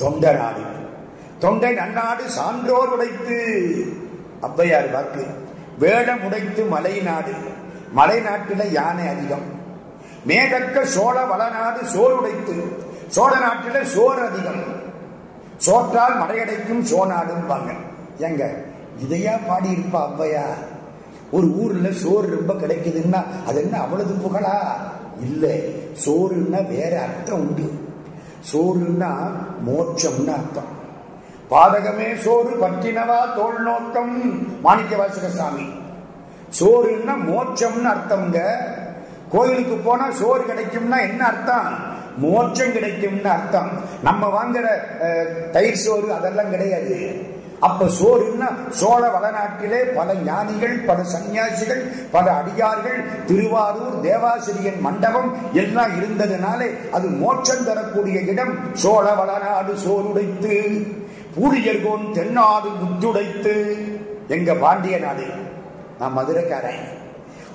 தொண்ட நாடு. தொண்டை நன்னாடு சான்றோர் உடைத்து, ஔவையார் வாக்கு. வேடம் உடைத்து மலை நாடு. மலை நாட்டில யானை அதிகம். மேதக்க சோழ வளநாடு சோறு உடைத்து, சோழ நாட்டில சோறு அதிகம். சோற்றால் மடையடைக்கும் சோநாடும் பாங்க. எங்க இதையா பாடி இருப்பா ஔவையா? ஒரு ஊர்ல சோறு ரொம்ப கிடைக்குதுன்னா அது என்ன அவ்வளவு புகழா? இல்ல, சோறுன்னா வேற அர்த்தம் உண்டு. சோறுன்னா மோட்சம்னு அர்த்தம். பாதகமே சோறு பற்றினவா தோல் நோக்கம், மாணிக்கவாசக சாமி. சோறுன்னா மோட்சம்னு அர்த்தம்ங்க. கோயிலுக்கு போனா சோறு கிடைக்கும்னா என்ன அர்த்தம்? மோட்சம் கிடைக்கும்னு அர்த்தம். நம்ம வாங்குற தயிர் சோறு அதெல்லாம் கிடையாது. அப்ப சோறுன்னா சோழ வளநாட்டிலே பல ஞானிகள், பல சன்னியாசிகள், பல அடியார்கள், திருவாரூர் தேவாசிரியன் மண்டபம் எல்லாம் இருந்ததுனாலே அது மோட்சம் தரக்கூடிய இடம். சோழ வளநாடு சோறுடைத்து, பூழியர்கோன் தென்னாடு முத்துடைத்து. எங்க பாண்டிய நாடு, நான் மதுரைக்காரன்.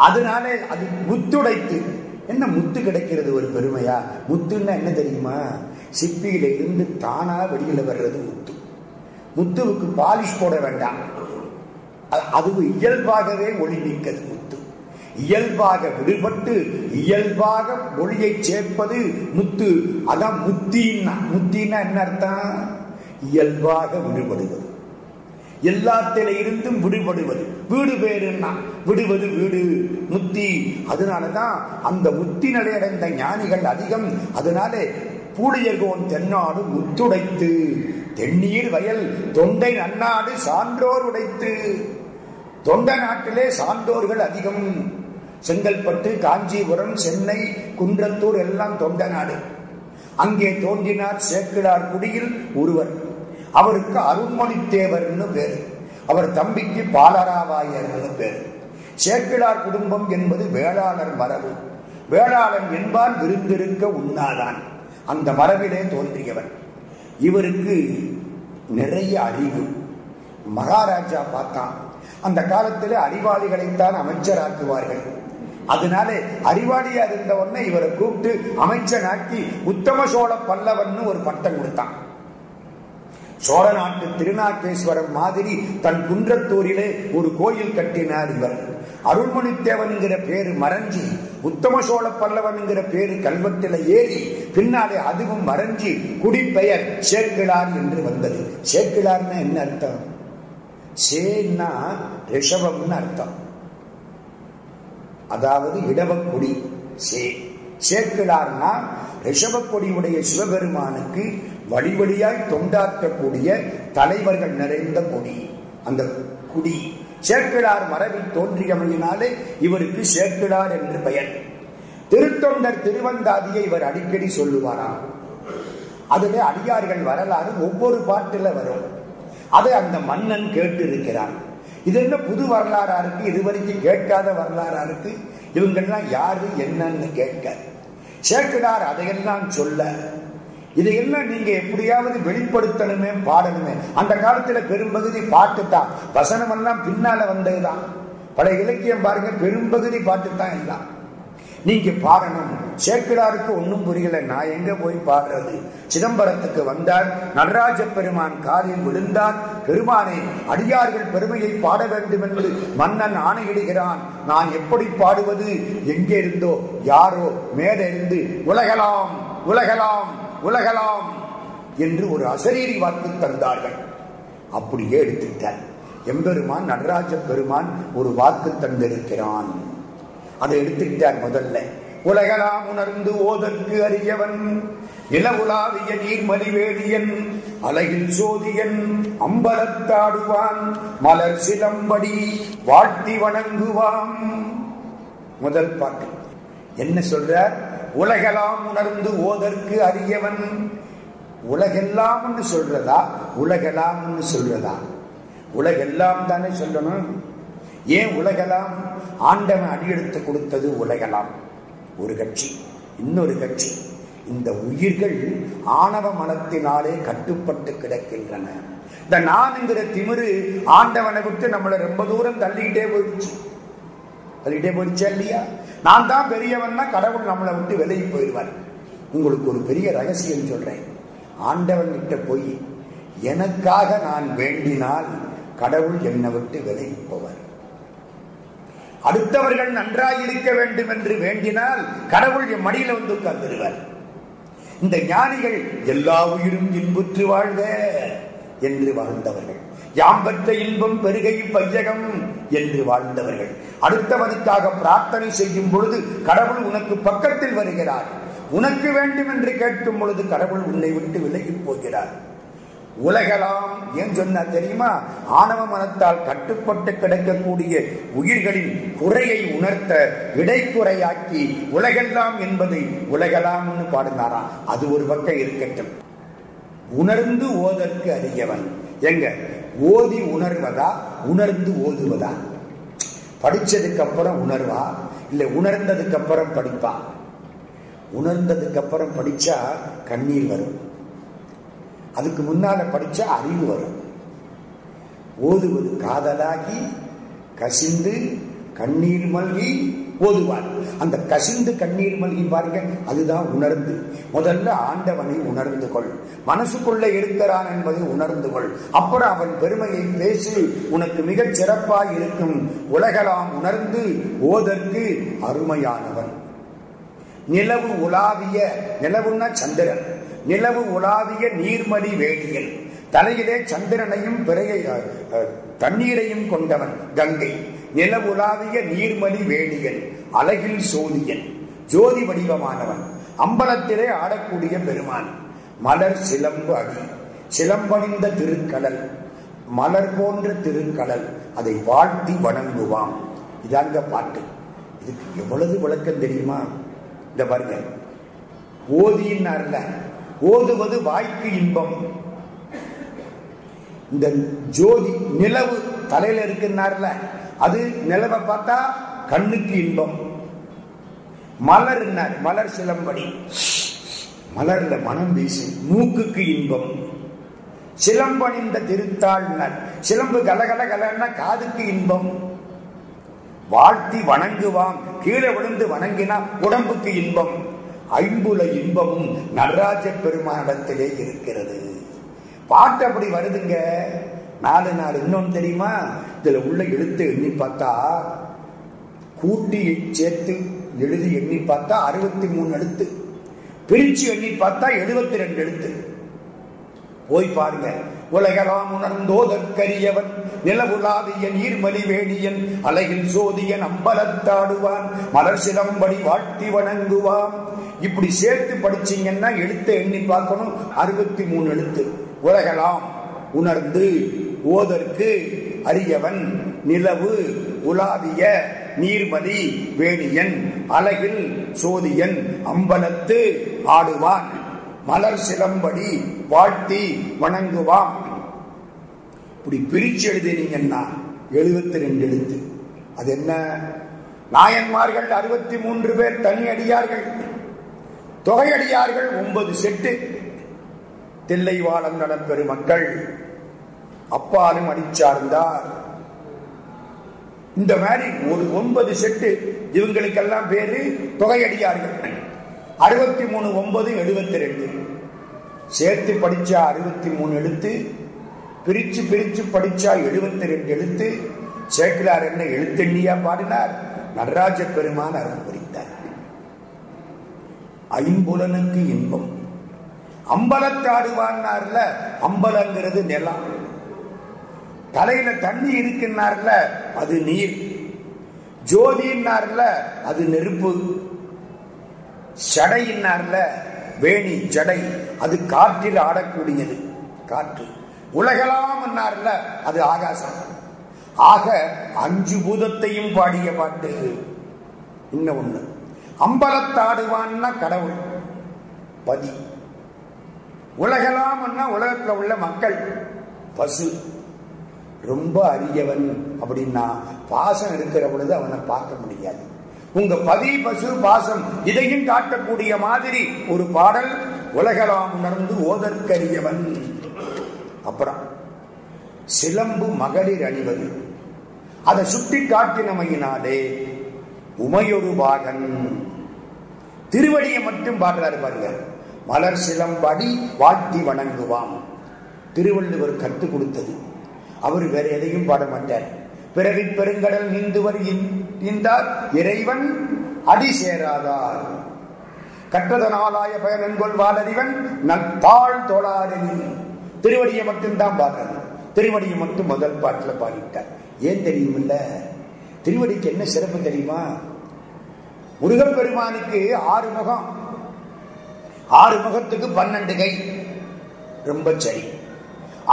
அதனாலே அது முத்துடைத்து. என்ன முத்து கிடைக்கிறது ஒரு பெருமையா? முத்துன்னா என்ன தெரியுமா? சிப்பியில இருந்து தானா வெளியில வர்றது முத்து. முத்துவுக்கு பாலிஷ் போட வேண்டாம், அது இயல்பாகவே ஒளி நீக்கிறது முத்து. இயல்பாக விடுபட்டு இயல்பாக ஒளியை சேர்ப்பது முத்து. அதான் முத்தின்னா. முத்தின்னா என்ன அர்த்தம்? இயல்பாக விடுபடுவது, எல்லாத்தில இருந்தும் விடுபடுவது. வீடு பேருன்னா விடுவது வீடு, முத்தி. அதனாலதான் அந்த முத்தி நிலையடைந்த ஞானிகள் அதிகம். அதனாலே பூழியர்கோன் தென்னாடு முத்துடைத்து, தென்னீர் வயல் தொண்டை நன்னாடு சான்றோர் உடைத்து. தொண்ட நாட்டிலே சான்றோர்கள் அதிகம். செங்கல்பட்டு, காஞ்சிபுரம், சென்னை, குன்றத்தூர் எல்லாம் தொண்ட நாடு. அங்கே தோன்றினார் சேக்கிழார் குடியில் ஒருவர். அவருக்கு அருண்மொழித்தேவர்னு பேரு. அவர் தம்பிக்கு பாலராவாயர்னு பேரு. சேக்கிழார் குடும்பம் என்பது வேளாளர் மரபு. வேளாளன் என்பான் விருந்திருக்க உண்ணாதான். அந்த மரபிலே தோன்றியவர். இவருக்கு நிறைய அறிவு. மகாராஜா பார்த்தான். அந்த காலத்தில் அறிவாளிகளைத்தான் அமைச்சராக்குவார்கள். அதனாலே அறிவாளியா இருந்த உடனே இவரை கூப்பிட்டு அமைச்சனாக்கி உத்தம சோழ பல்லவன் ஒரு பட்டம் கொடுத்தான். சோழ நாட்டு திருநாகேஸ்வரம் மாதிரி தன் குன்றத்தூரிலே ஒரு கோயில் கட்டினார் இவர். அருள்மொழித்தேவன்கிற பேரு மறைஞ்சி உத்தம சோழ பல்லவன்கிற பேரு கல்வெட்டில ஏறி பின்னாலே அதுவும் மறைஞ்சி குடிப்பெயர் சேக்கிழார் என்று வந்தது. சேக்கிழார்னா என்ன அர்த்தம்? சேன்னா ரிஷபம்னு அர்த்தம், அதாவது இடவக்குடி. சேக்கிழார்னா ரிஷபக்கொடியுடைய சிவபெருமானுக்கு வழி வழியாய் தொண்டாற்றக்கூடிய தலைவர்கள் நிறைந்த கொடி. அந்த குடி சேக்கிழார் மரபில் தோன்றியமையினாலே இவருக்கு சேக்கிழார் என்று பெயர். திருத்தொண்டர் திருவந்தாதியை இவர் அடிக்கடி சொல்லுவாராம். அதுல அடியார்கள் வரலாறு ஒவ்வொரு பாட்டுல வரும். அதை அந்த மன்னன் கேட்டு இருக்கிறான். இது என்ன புது வரலாறா இருக்கு, இதுவரைக்கும் கேட்காத வரலாறா இருக்கு, இவங்கெல்லாம் யாரு என்னன்னு கேட்க. சேக்கிழார் அதையெல்லாம் சொல்ல, இதையெல்லாம் நீங்க எப்படியாவது வெளிப்படுத்தணுமே, பாடணுமே. அந்த காலத்துல பெரும்பகுதி பாட்டு தான், வசனம் எல்லாம் பின்னால வந்ததுதான். பழைய இலக்கியம் பாருங்க, பெரும்பகுதி பாட்டு தான் எல்லாம். நீங்க பாடணும். சேக்கிழாருக்கு ஒன்னும் புரியல, நான் எங்க போய் பாடுறது? சிதம்பரத்துக்கு வந்தார். நடராஜ பெருமான் காலில் விழுந்தார். பெருமானை அடியார்கள் பெருமையை பாட வேண்டும் என்று மன்னன் ஆணையிடுகிறான். நான் எப்படி பாடுவது? எங்கே இருந்தோ யாரோ மேலே இருந்து உலகலாம் உலகலாம் உலகலாம் என்று ஒரு அசரீரி வாக்கு தந்தார்கள். அப்படியே எடுத்துட்டார். எம்பெருமான் நடராஜ பெருமான் ஒரு வாக்கு தந்திருக்கிறான். அதை எடுத்துக்கிட்டார். முதல்ல உலகலாம் உணர்ந்து ஓதற்கு அறியவன், நிலவுலாவிய நீர்மலிவேலியன், அலகில் சோதியன், அம்பலத்தாடுவான், மலர் சிலம்படி வாழ்த்தி வணங்குவான். முதல் பாட்டு என்ன சொல்றார்? உலகலாம் உணர்ந்து ஓதற்கு அறியவன். உலகெல்லாம் சொல்றதா, உலகலாம் சொல்றதா? உலகெல்லாம் தானே சொல்லணும். ஏன் உலகலாம்? ஆண்டவன் அடியெடுத்து கொடுத்தது உலகலாம். ஒரு கட்சி, இன்னொரு கட்சி. இந்த உயிர்கள் ஆணவ மனத்தினாலே கட்டுப்பட்டு கிடக்கின்றன. இந்த நான் என்கிற திமிரு ஆண்டவனை விட்டு நம்மளை ரொம்ப தூரம் தள்ளிக்கிட்டே போயிடுச்சா இல்லையா? நான் தான் பெரியவன்னா கடவுள் நம்மளை விட்டு விலகி போயிடுவார். உங்களுக்கு ஒரு பெரிய ரகசியம் சொல்றேன். ஆண்டவன் கிட்ட போய் எனக்காக நான் வேண்டினால் கடவுள் என்னை விட்டு விலகி போவார். அடுத்தவர்கள் நன்றாயிருக்க வேண்டும் என்று வேண்டினால் கடவுள் என் மடியில வந்து உட்கார்ந்துருவார். இந்த ஞானிகள் எல்லா உயிரும் இன்புற்று வாழ்க என்று வாழ்ந்தவர்கள், யாம் பெற்ற இன்பம் பெருகை பையகம் என்று வாழ்ந்தவர்கள். அடுத்தவனுக்காக பிரார்த்தனை செய்யும் பொழுது கடவுள் உனக்கு பக்கத்தில் வருகிறார். உனக்கு வேண்டும் என்று கேட்கும் பொழுது கடவுள் உன்னை விட்டு விலகி போகிறார். உலகெல்லாம் ஏன் சொன்னா தெரியுமா? ஆணவ மனத்தால் கட்டுப்பட்டு கிடக்கக்கூடிய உயிர்களின் குறையை உணர்த்த இடைக்குறையாக்கி உலகெல்லாம் என்பதை உலகெல்லாம் பாடினாராம். அது ஒரு பக்கம் இருக்கட்டும். உணர்ந்து ஓதற்கு அறியவன் எங்க? ஓதி உணர்வதா உணர்ந்து ஓதுவதா? படிச்சதுக்கு அப்புறம் உணர்வா இல்ல உணர்ந்ததுக்கு அப்புறம் படிப்பா? உணர்ந்ததுக்கு அப்புறம் படிச்சா கண்ணீர் வரும், அதுக்கு முன்னால படிச்சா அறிவு வரும். ஓதுவது காதலாகி கசிந்து கண்ணீர் மல்கி ஓதுவார். அந்த கசிந்து கண்ணீர் மல்கி பாருங்க, அதுதான் உணர்ந்து. முதல்ல ஆண்டவனை உணர்ந்து கொள், மனசுக்குள்ள இருக்கிறான் என்பதை உணர்ந்து கொள். அப்புறம் அவன் பெருமையை பேசி உனக்கு மிகச் சிறப்பாய் இருக்கும். உலகெல்லாம் உணர்ந்து ஓதற்கு அருமையானவன். நிலவு உலாவிய, நிலவுன்னா சந்திரன், நிலவு உலாவிய நீர்மலி வேடியல், தலையிலே சந்திரனையும் பிறையை தண்ணீரையும் கொண்டவன் கங்கை. நிலவுலாவிய நீர்மலி வேடியல், அழகில் சோதியன், ஜோதி வடிவமானவன், அம்பலத்திலே ஆடக்கூடிய பெருமான். மலர் சிலம்பு அடி, சிலம்பணிந்த திருக்கடல், மலர் போன்ற திருக்கடல், அதை வாழ்த்தி வணங்குவான். இதாங்க பாட்டு. இதுக்கு எவ்வளவு விளக்கம் தெரியுமா? இந்த பாருங்க, ஓதியின்னார்ல, ஓதுவது வாய்க்கு இன்பம். இந்த ஜோதி நிலவு தலையில இருக்குன்னார்ல, அது நிலவை பார்த்தா கண்ணுக்கு இன்பம். மலர், மலர் சிலம்படி, மலர்ல மனம் வீசு, மூக்குக்கு இன்பம். சிலம்பணிந்த திருத்தாள்னர், சிலம்பு கலகல கலன்னா காதுக்கு இன்பம். வாழ்த்தி வணங்குவாம், கீழே விழுந்து வணங்கினா உடம்புக்கு இன்பம். ஐம்புல இன்பமும் நடராஜ பெருமானிடத்திலே இருக்கிறது. பாட்டு அப்படி வருதுங்க. 4 நாள். இன்னொன்னு தெரியுமா? இதுல உள்ள எழுத்து எண்ணி பார்த்தா, கூட்டி சேர்த்து எழுதி எண்ணி பார்த்தா 63 எழுத்து, பிரிச்சு எண்ணி பார்த்தா 72 எழுத்து. போய் பாருங்க. உலகெல்லாம் உணர்ந்தோதற்கரியவன், நிலவுலாவிய நீர்மலி வேணியன், அழகில் சோதியன், அம்பலத்தாடுவான், மலர் சிலம்படி வாழ்த்தி வணங்குவான். இப்படி சேர்த்து படிச்சீங்கன்னா எழுத்தை எண்ணி பார்க்கணும். 63 எழுத்து. உலகெல்லாம் உணர்ந்து ஓதற்கு அரியவன், நிலவு உலாவிய நீர்மலி வேணியன், அழகில் சோதியன், அம்பலத்து ஆடுவான், மலர் சிலம்படி வாழ்த்தி வணங்குவான். இப்படி பிரிச்சு எழுதினீங்கன்னா 72 எழுத்து. அது என்ன? நாயன்மார்கள் 63 பேர் தனி அடியார்கள், தொகையடியார்கள் 9 செட்டு. தில்லைவாழம் நலப்பெருமக்கள் அப்பாலும் அடிச்சார்ந்தார். இந்த மாதிரி ஒரு 9 செட்டு. இவங்களுக்கெல்லாம் பேரு தொகையடியார்கள். 63 9 72 சேர்த்து படிச்சா 63 எழுத்து, பிரிச்சு பிரிச்சு படிச்சா 72 எழுத்து. சேக்கிலார் என்ன எழுத்தெண்ணியா பாடினார்? நடராஜ பெருமான் அருள் புரிந்தார். ஐம்புலனுக்கு இன்பம். அம்பலத்தாடுவான்னார்ல, அம்பலங்கிறது நிலம். தலையில தண்ணி இருக்குன்னார்ல, அது நீர். ஜோதின்னார்ல, அது நெருப்பு. சடையின்னார்ல, வேணி ஜடை, அது காற்றில் ஆடக்கூடியது, காற்று. உலகெல்லாம் என்னார்ல, அது ஆகாசம். ஆக 5 பூதத்தையும் பாடிய பாட்டு. இன்னும் ஒண்ணு, அம்பலத்தாடுவான்னா கடவுள் பதி. உலகெல்லாம் உலகத்துல உள்ள மக்கள் பசு. ரொம்ப அரியவன் அப்படின்னா பாசம் இருக்கிற பொழுது அவனை பார்க்க முடியாது. உங்க பதி பசு பாசம் இதையும் காட்டக்கூடிய மாதிரி ஒரு பாடல். உலகெல்லாம் உணர்ந்து ஓதற்கரியவன். அப்புறம் சிலம்பு மகளிர் அணிவது, அதை சுட்டி காட்டினமையினாலே உமையொரு பாகன். திருவடியை மட்டும் பாடுறாரு பாருங்க. மலர் சிலம்படி வாழ்த்தி வணங்குவாம். திருவள்ளுவர் கற்றுக் கொடுத்தது. அவர் வேற எதையும் பாட மாட்டார். பிறவி பெருங்கடல் நீந்துவர் இந்தார் இறைவன் அடி சேராதார். கற்றதனாலாய பயனென்கொள் வாழறிவன் நல்தாள் தோளாரணி. திருவடியை மட்டும்தான் பாடுறது. திருவடியை மட்டும் முதல் பாட்டில் பாடிட்டார். ஏன் தெரியுமில்ல? திருவடிக்கு என்ன சிறப்பு தெரியுமா? முருகப்பெருமானுக்கு 6 முகம். 6 முகத்துக்கு 12 கை. ரொம்ப சரி.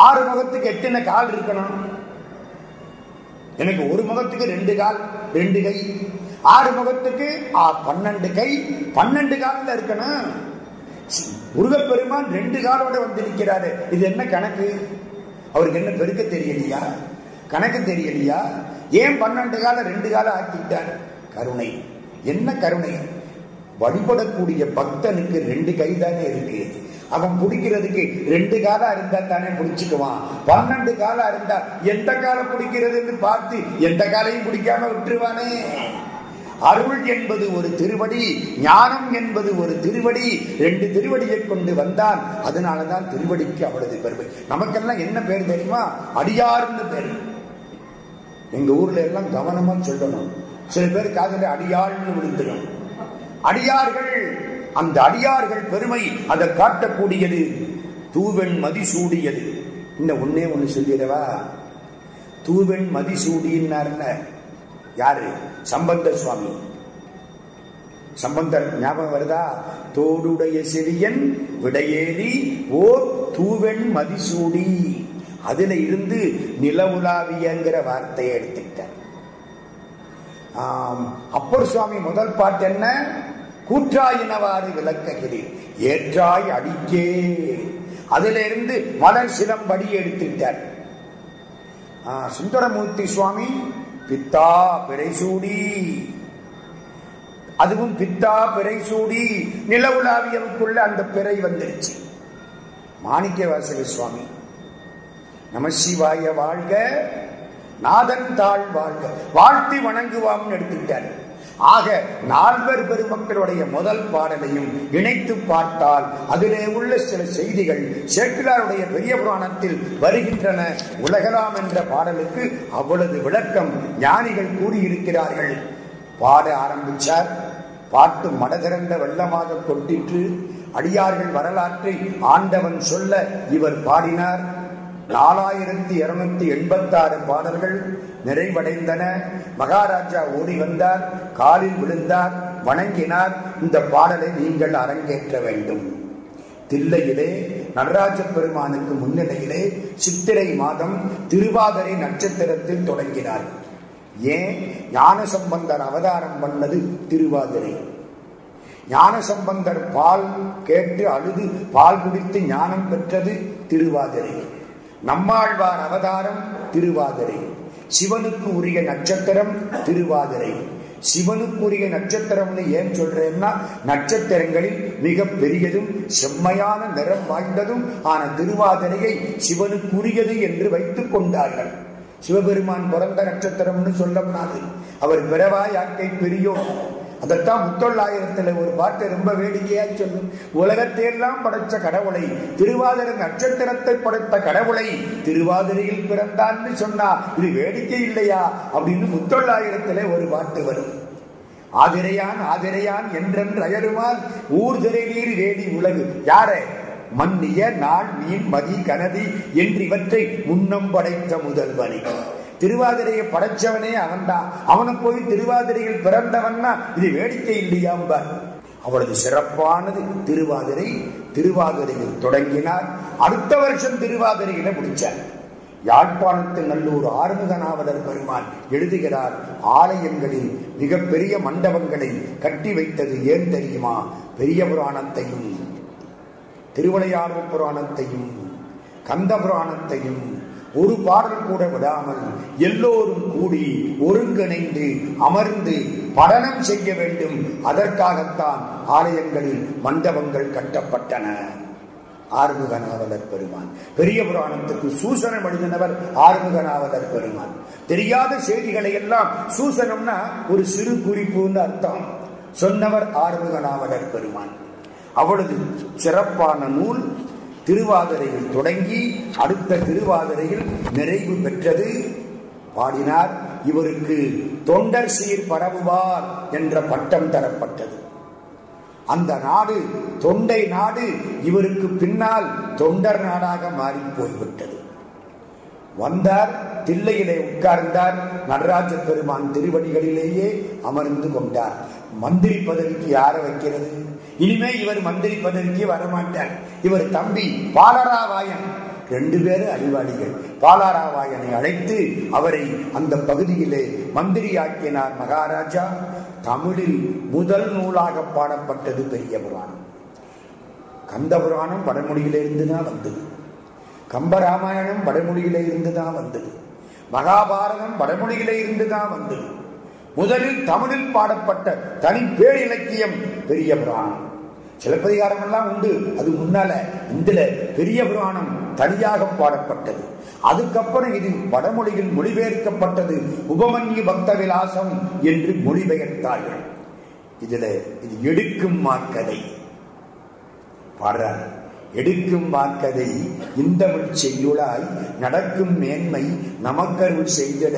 6 முகத்துக்கு எத்தனை கால் இருக்கணும்? எனக்கு ஒரு முகத்துக்கு 2 கால் 2 கை. 6 முகத்துக்கு 12 கை 12 காலில் இருக்கணும். முருகப்பெருமான் 2 காலோட வந்து நிற்கிறாரு. இது என்ன கணக்கு? அவருக்கு என்ன பெருக்க தெரியலையா? கணக்கு தெரியலையா? ஏன் 12 கால 2 கால ஆக்கிட்டார்? கருணை. என்ன கருணை? வழிபடக்கூடிய பக்தனுக்கு 2 கை தானே இருக்கு. அவன் பிடிக்கிறதுக்கு 2 காலம் இருந்தா தானே பிடிச்சுக்குவான். 12 காலம் இருந்தா எந்த காலம் பிடிக்கிறதுன்னு பார்த்து எந்த காலையும் பிடிக்காம விட்டுருவானே. அருள் என்பது ஒரு திருவடி, ஞானம் என்பது ஒரு திருவடி. 2 திருவடியை கொண்டு வந்தான். அதனாலதான் திருவடிக்கு அவ்வளவு பெருமை. நமக்கெல்லாம் என்ன பேர் தெரியுமா? அடியார்னு பேர். எங்க ஊர்ல எல்லாம் கவனமா சொல்லணும். சில பேர் காதல அடியாள்னு விழுந்துடும். அடியார்கள், அந்த அடியார்கள் பெருமை அதை காட்டக்கூடியது. தூவெண் மதிசூடியது. இன்னும் ஒன்னே ஒண்ணு சொல்லிடவா? தூவெண் மதிசூடினார்ல யாரு? சம்பந்த சுவாமி. சம்பந்தர் ஞாபகம் வருதா? தோடுடைய செவியன் விடையேறி ஓர் தூவெண் மதிசூடி. அதுல இருந்து நிலவுலாவியங்கிற வார்த்தையை எடுத்துக்கிட்டார். அப்பர் சுவாமி முதல் பாட்டு என்ன? கூற்றாயினவாறு விளக்குகிறேன் ஏற்றாய் அடிக்கே. அதுல இருந்து மலர் சிலம்படி எடுத்துட்டார். சுந்தரமூர்த்தி சுவாமி பித்தா பிறைசூடி. அதுவும் பித்தா பிறைசூடி. நிலவுலாவியவுக்குள்ள அந்த பிறை வந்துருச்சு. மாணிக்கவாசக சுவாமி நமசிவாய வாழ்க நாதன் தாழ் வாழ்க வாழ்த்தி வணங்குவாம் எடுத்துட்டார். ஆக 4 பெருமக்களுடைய முதல் பாடலையும் இணைத்து பார்த்தால் அதிலே உள்ள சில செய்திகள் சேக்கிழாருடைய பெரிய புராணத்தில் வருகின்றன. உலகலாம் என்ற பாடலுக்கு அவ்வளவு விளக்கம் ஞானிகள் கூறியிருக்கிறார்கள். பாட ஆரம்பிச்சார். பாட்டு மடதிறந்த வெள்ளமாக கொட்டிற்று. அடியார்கள் வரலாற்றை ஆண்டவன் சொல்ல இவர் பாடினார். 4286 பாடல்கள் நிறைவடைந்தன. மகாராஜா ஓடி வந்தார், காலில் விழுந்தார், வணங்கினார். இந்த பாடலை நீங்கள் அரங்கேற்ற வேண்டும். தில்லையிலே நடராஜ பெருமானுக்கு முன்னிலையிலே சித்திரை மாதம் திருவாதிரை நட்சத்திரத்தில் தொடங்கினார். ஏன்? ஞானசம்பந்தர் அவதாரம் பண்ணது திருவாதிரை. ஞானசம்பந்தர் பால் கேட்டு அழுது பால் குடித்து ஞானம் பெற்றது திருவாதிரை. நம்மாழ்வார் அவதாரம் திருவாதிரை. சிவனுக்கு உரிய நட்சத்திரம் திருவாதிரை. சிவனுக்குரிய நட்சத்திரம்னு ஏன் சொல்றேன்னா, நட்சத்திரங்களில் மிக பெரியதும் செம்மையான நிறம் வாய்ந்ததும் ஆன திருவாதிரையை சிவனுக்குரியது என்று வைத்துக் கொண்டார்கள். சிவபெருமான் பிறந்த நட்சத்திரம்னு சொல்லக்கூடாது. அவர் பிறவாய் யாக்கை பெரியோர். அதத்தான் முத்தொள்ளாயிரத்துல ஒரு பாட்டு ரொம்ப வேடிக்கையா சொல்லும். உலகத்தையெல்லாம் படைச்ச கடவுளை, திருவாதிரை நட்சத்திரத்தை படைத்த கடவுளை திருவாதிரையில் பிறந்தான்னு சொன்னா இது வேடிக்கை இல்லையா அப்படின்னு முத்தொள்ளாயிரத்துல ஒரு பாட்டு வரும். ஆதிரையான் ஆதிரையான் என்றென்று அயருமால் ஊர் திரை நீர் வேடி உலகு. யாரே? மன்னிய நாள் மீன் மதி கனதி என்று இவற்றை முன்னம் படைத்த முதல்வனை. திருவாதிரையை படைச்சவனே அவன்தான். அவனை போய் திருவாதிரையில் பிறந்தவன்னா இது வேடிக்கை இல்லையாம்பார். அவளது சிறப்பானது திருவாதிரை. திருவாதிரையில் தொடங்கினார். அடுத்த வருஷம் திருவாதிரையில முடிச்சார். யாழ்ப்பாணத்தில் நல்லூர் ஆறுமுகநாவலர் பெருமான் எழுதுகிறார், ஆலயங்களில் மிகப்பெரிய மண்டபங்களை கட்டி வைத்தது ஏன் தெரியுமா? பெரிய புராணத்தையும் திருவிளையாடல் புராணத்தையும் கந்த புராணத்தையும் ஒரு பாடல் கூட விடாமல் எல்லோரும் கூடி ஒருங்கிணைந்து அமர்ந்து படனம் செய்ய வேண்டும். அதற்காகத்தான் ஆலயங்களில் மண்டபங்கள் கட்டப்பட்டன. ஆறுமுகநாவலர் பெருமான். பெரிய புராணத்துக்கு சூசனம் எழுதினவர் ஆறுமுகநாவலர் பெருமான். தெரியாத செய்திகளை எல்லாம், சூசனம்னா ஒரு சிறு குறிப்புன்னு அர்த்தம், சொன்னவர் ஆறுமுகநாவலர் பெருமான். அவளது சிறப்பான நூல் திருவாதிரையில் தொடங்கி அடுத்த திருவாதிரையில் நிறைவு பெற்றது. பாடினார். இவருக்கு தொண்டர் சீர் பரவுவார் என்ற பட்டம் தரப்பட்டது. அந்த நாடு தொண்டை நாடு இவருக்கு பின்னால் தொண்டர் நாடாக மாறி போய்விட்டது. வந்தார், தில்லையிலே உட்கார்ந்தார், நடராஜ பெருமான் திருவடிகளிலேயே அமர்ந்து கொண்டார். மந்திரி பதவிக்கு யாரை வைக்கிறது? இனிமே இவர் மந்திரி பதவிக்கு வரமாட்டார். இவர் தம்பி பாலராவாயன், 2 பேரும் அறிவாளிகள். பாலராவாயனை அழைத்து அவரை அந்த பகுதியிலே மந்திரியாக்கினார் மகாராஜா. தமிழில் முதல் நூலாக பாடப்பட்டது பெரிய புராணம். கந்த புராணம் வடமொழியிலே இருந்துதான் வந்தது. கம்பராமாயணம் வடமொழியிலே இருந்துதான் வந்தது. மகாபாரதம் வடமொழியிலே இருந்துதான் வந்தது. முதலில் தமிழில் பாடப்பட்ட தனி பேர் இலக்கியம் பெரிய புராணம். சிலப்பதிகாரம் எல்லாம் உண்டு, அது முன்னால. இதுல பெரிய புராணம் தனியாக பாடப்பட்டது. அதுக்கப்புறம் இது வடமொழியில் மொழிபெயர்க்கப்பட்டது. உபமன்யு பக்த விலாசம் என்று மொழிபெயர்த்தார்கள். இதுல இது எடுக்கும் மாக்கதை பாடுறார். எடுக்கும் வாக்கதை இந்தமிழ் செய்யுளாய் நடக்கும் மேன்மை நமக்கருள் செய்திட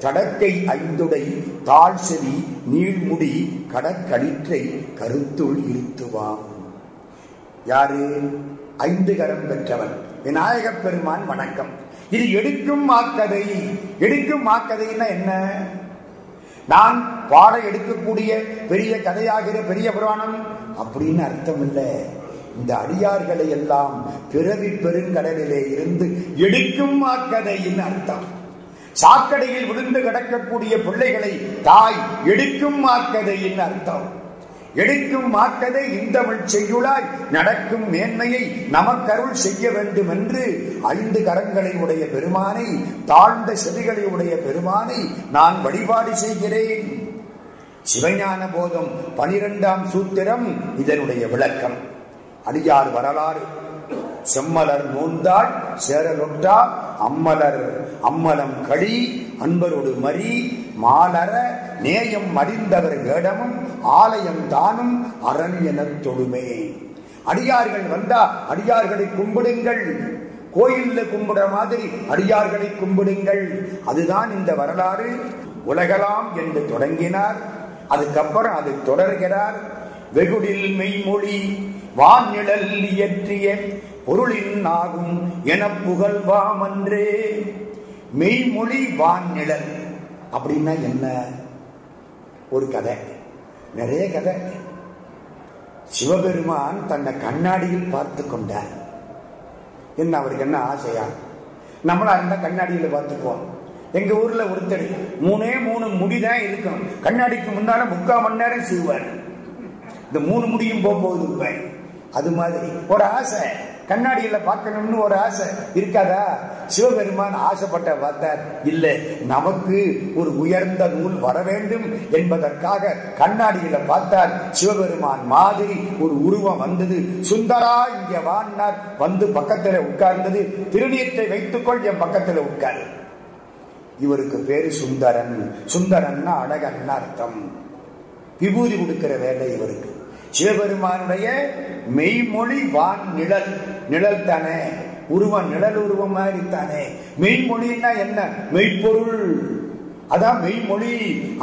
தடக்கை 5 தாழ் செவி நீள்முடி கடற்களிற்றை கருத்துள் இருத்துவாம். யாரு? 5 கரம் பெற்றவன் விநாயகப் பெருமான் வணக்கம். இது எடுக்கும் மாக்கதை. எடுக்கும் மாக்கதைன்னா என்ன? நான் பாட எடுக்கக்கூடிய பெரிய கதையாகிற பெரிய புராணம் அப்படின்னு அர்த்தம் இல்லை. இந்த அடியார்களை எல்லாம் பிறவி பெருங்கடலிலே இருந்து எடுக்கும் மாக்கதையின் அர்த்தம். சாக்கடையில் விழுந்து கிடக்கக்கூடிய பிள்ளைகளை தாய் எடுக்கும் மாக்கதையின் அர்த்தம். எடுக்கும் மாக்கதை இந்தமிழ் செய்யுளாய் நடக்கும் மேன்மையை நமக்கருள் செய்ய வேண்டும் என்று 5 கரங்களை உடைய பெருமானை, தாழ்ந்த செவிகளை உடைய பெருமானை நான் வழிபாடு செய்கிறேன். சிவஞான போதம் 12ஆம் சூத்திரம் இதனுடைய விளக்கம். அடியார் வரலாறு. செம்மலர் நோந்தாள் சேரலொட்டா அம்மலர் அம்மலம் களி அன்பரோடு மறி மாலர நேயம் அறிந்தவர் வேடமும் ஆலயம் தானும் அரண் எனத் தொடுமே. அடியார்கள் வந்தா அடியார்களை கும்பிடுங்கள். கோயில்ல கும்பிடுற மாதிரி அடியார்களை கும்பிடுங்கள். அதுதான் இந்த வரலாறு. உலகலாம் என்று தொடங்கினார். அதுக்கப்புறம் அது தொடர்கிறார். வெகுடில் மெய்மொழி வான்நிழல் இயற்றிய பொருளின் ஆகும் என புகழ்வாமன்றே. மெய்மொழி வான்நிழல் அப்படின்னா என்ன? ஒரு கதை, நிறைய கதை. சிவபெருமான் தன்னை கண்ணாடியில் பார்த்து கொண்டார். என்ன அவருக்கு என்ன ஆசையா? நம்மளா இருந்தா கண்ணாடியில் பார்த்துக்குவோம். எங்க ஊர்ல ஒருத்தர் 3 முடிதான் இருக்கும். கண்ணாடிக்கு முன்னால 3/4 மணி நேரம் செய்வார். இந்த 3 முடியும் போகுது. அது மாதிரி ஒரு ஆசை, கண்ணாடியில பார்க்கணும்னு ஒரு ஆசை இருக்காதா? சிவபெருமான் ஆசைப்பட்ட பார்த்தார். இல்ல, நமக்கு ஒரு உயர்ந்த நூல் வர வேண்டும் என்பதற்காக கண்ணாடியில பார்த்தார். சிவபெருமான் மாதிரி ஒரு உருவம் வந்தது. சுந்தரா இங்க வான்னார். வந்து பக்கத்துல உட்கார்ந்தது. திருநீற்றை வைத்துக்கொள், என் பக்கத்துல உட்கார். இவருக்கு பேரு சுந்தரன். சுந்தரன்னா அழகன்னா அர்த்தம். விபூதி கொடுக்கிற வேலை இவருக்கு. சிவபெருமானுடைய மெய்மொழி வான் நிழல். நிழல் தானே, உருவம் நிழல் உருவம் மாதிரி தானே. மெய்மொழின்னா என்ன? மெய்ப்பொருள். அதான் மெய்மொழி.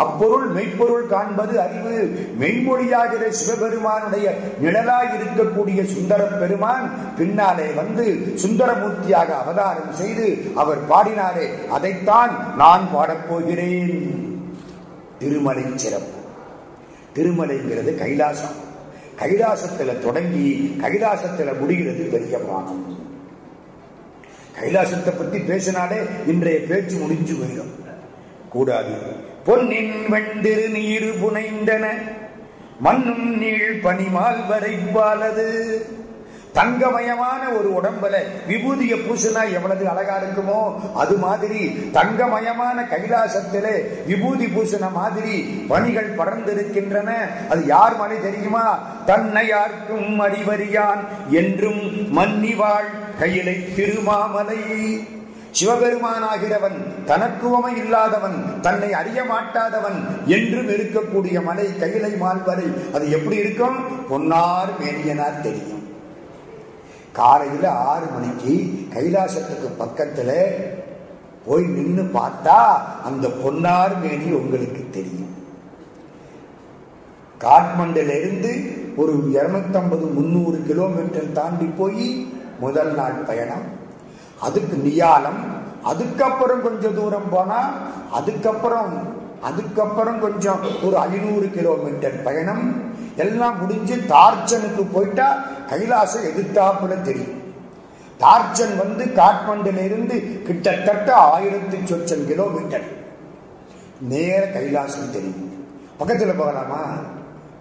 அப்பொருள் மெய்ப்பொருள் காண்பது அறிவு. மெய்மொழியாகிற சிவபெருமானுடைய நிழலாய் இருக்கக்கூடிய சுந்தர பெருமான் பின்னாலே வந்து சுந்தரமூர்த்தியாக அவதாரம் செய்து அவர் பாடினாரே, அதைத்தான் நான் பாடப்போகிறேன். திருமலை சிறப்பு. திருமலைங்கிறது கைலாசம். கைலாசத்துல தொடங்கி கைலாசத்துல முடிகிறது பெரிய புராணம். கைலாசத்தை பத்தி பேசினாலே இன்றைய பேச்சு முடிஞ்சு போயிடும். கூடாது. பொன்னின் வெண்டிரு நீரு புனைந்தன மண்ணும் நீள் பனிமால் வரைப்பாலது. தங்கமயமான ஒரு உடம்புல விபூதிய பூசினா எவ்வளவு அழகா இருக்குமோ அது மாதிரி தங்கமயமான கைலாசத்திலே விபூதி பூசின மாதிரி பணிகள் பறந்திருக்கின்றன. அது யார் மலை தெரியுமா? தன்னை யாருக்கும் அறிவறியான் என்றும் மன்னிவாள் கையிலை திருமாமலை. சிவபெருமானாகிறவன் தனக்குவமை இல்லாதவன், தன்னை அறிய மாட்டாதவன் என்றும் இருக்கக்கூடிய மலை கையிலை மால்வரை. அது எப்படி இருக்கும்? பொன்னார் மேனியனார் தெரியும். காலையில் 6 மணிக்கு கைலாசத்துக்கு பக்கத்துல போய் நின்று பார்த்தா அந்த பொன்னார் மேனி உங்களுக்கு தெரியும். காட்மண்டுல இருந்து ஒரு 250-300 கிலோமீட்டர் தாண்டி போய் முதல் நாள் பயணம், அதுக்கு நியாலம், அதுக்கப்புறம் கொஞ்சம் தூரம் போனா அதுக்கப்புறம் கொஞ்சம் ஒரு 500 கிலோமீட்டர் பயணம் எல்லாம் முடிஞ்சு டார்ஜனுக்கு போயிட்டா கைலாசம் எதிர்த்தாப்புல தெரியும். டார்ஜன் காட்மண்டுல இருந்து கிட்டத்தட்ட 1000 சொச்சம் கிலோமீட்டர் நேர கைலாசம் தெரியும். பக்கத்துல போகலாமா,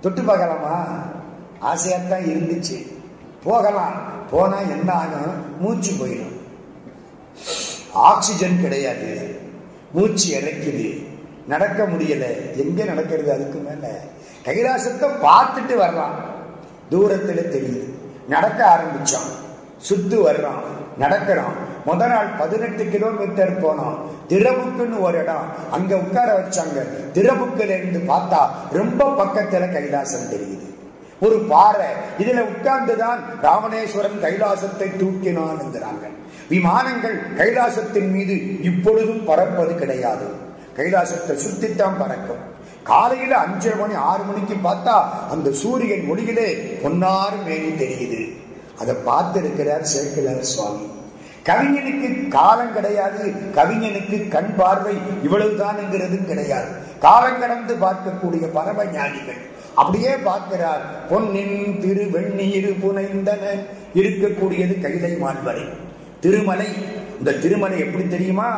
தொட்டு பார்க்கலாமா, ஆசையாத்தான் இருந்துச்சு. போகலாம், போனா என்ன ஆகும், மூச்சு போயிடும். ஆக்சிஜன் கிடையாது, மூச்சு இறக்குது, நடக்க முடியல. எங்க நடக்கிறது? அதுக்கு மேல கைலாசத்தை பார்த்துட்டு வரலாம், தூரத்துல தெரியுது. நடக்க ஆரம்பிச்சோம், சுத்து வர்றோம், நடக்கிறோம். முதல் நாள் 18 கிலோமீட்டர் போனோம். திரபுக்குன்னு ஒரு இடம், அங்க உட்கார வச்சாங்க. திரபுக்குல இருந்து பார்த்தா ரொம்ப பக்கத்துல கைலாசம் தெரியுது. ஒரு பாறை, இதுல உட்கார்ந்துதான் ராமணேஸ்வரன் கைலாசத்தை தூக்கினான் என்கிறாங்க. விமானங்கள் கைலாசத்தின் மீது இப்பொழுதும் பறப்பது கிடையாது, கைலாசத்தை சுத்தித்தான் பறக்கும். காலையில 5 மணி 6 மணிக்கு பார்த்தா அந்த சூரியன் ஒளியிலே பொன்னார் மேனி தெரியுது. அதை பார்த்து இருக்கிறார் சேக்கிழார் சுவாமி. கவிஞனுக்கு காலம் கிடையாது, கவிஞனுக்கு கண் பார்வை இவ்வளவுதான் கிடையாது. காலம் கடந்து பார்க்கக்கூடிய பரம ஞானிகள் அப்படியே பார்க்கிறார். பொன்னின் திரு வெண்ணீர் புனைந்தன இருக்கக்கூடியது கைலை மான்வரை திருமலை. இந்த திருமலை எப்படி தெரியுமா?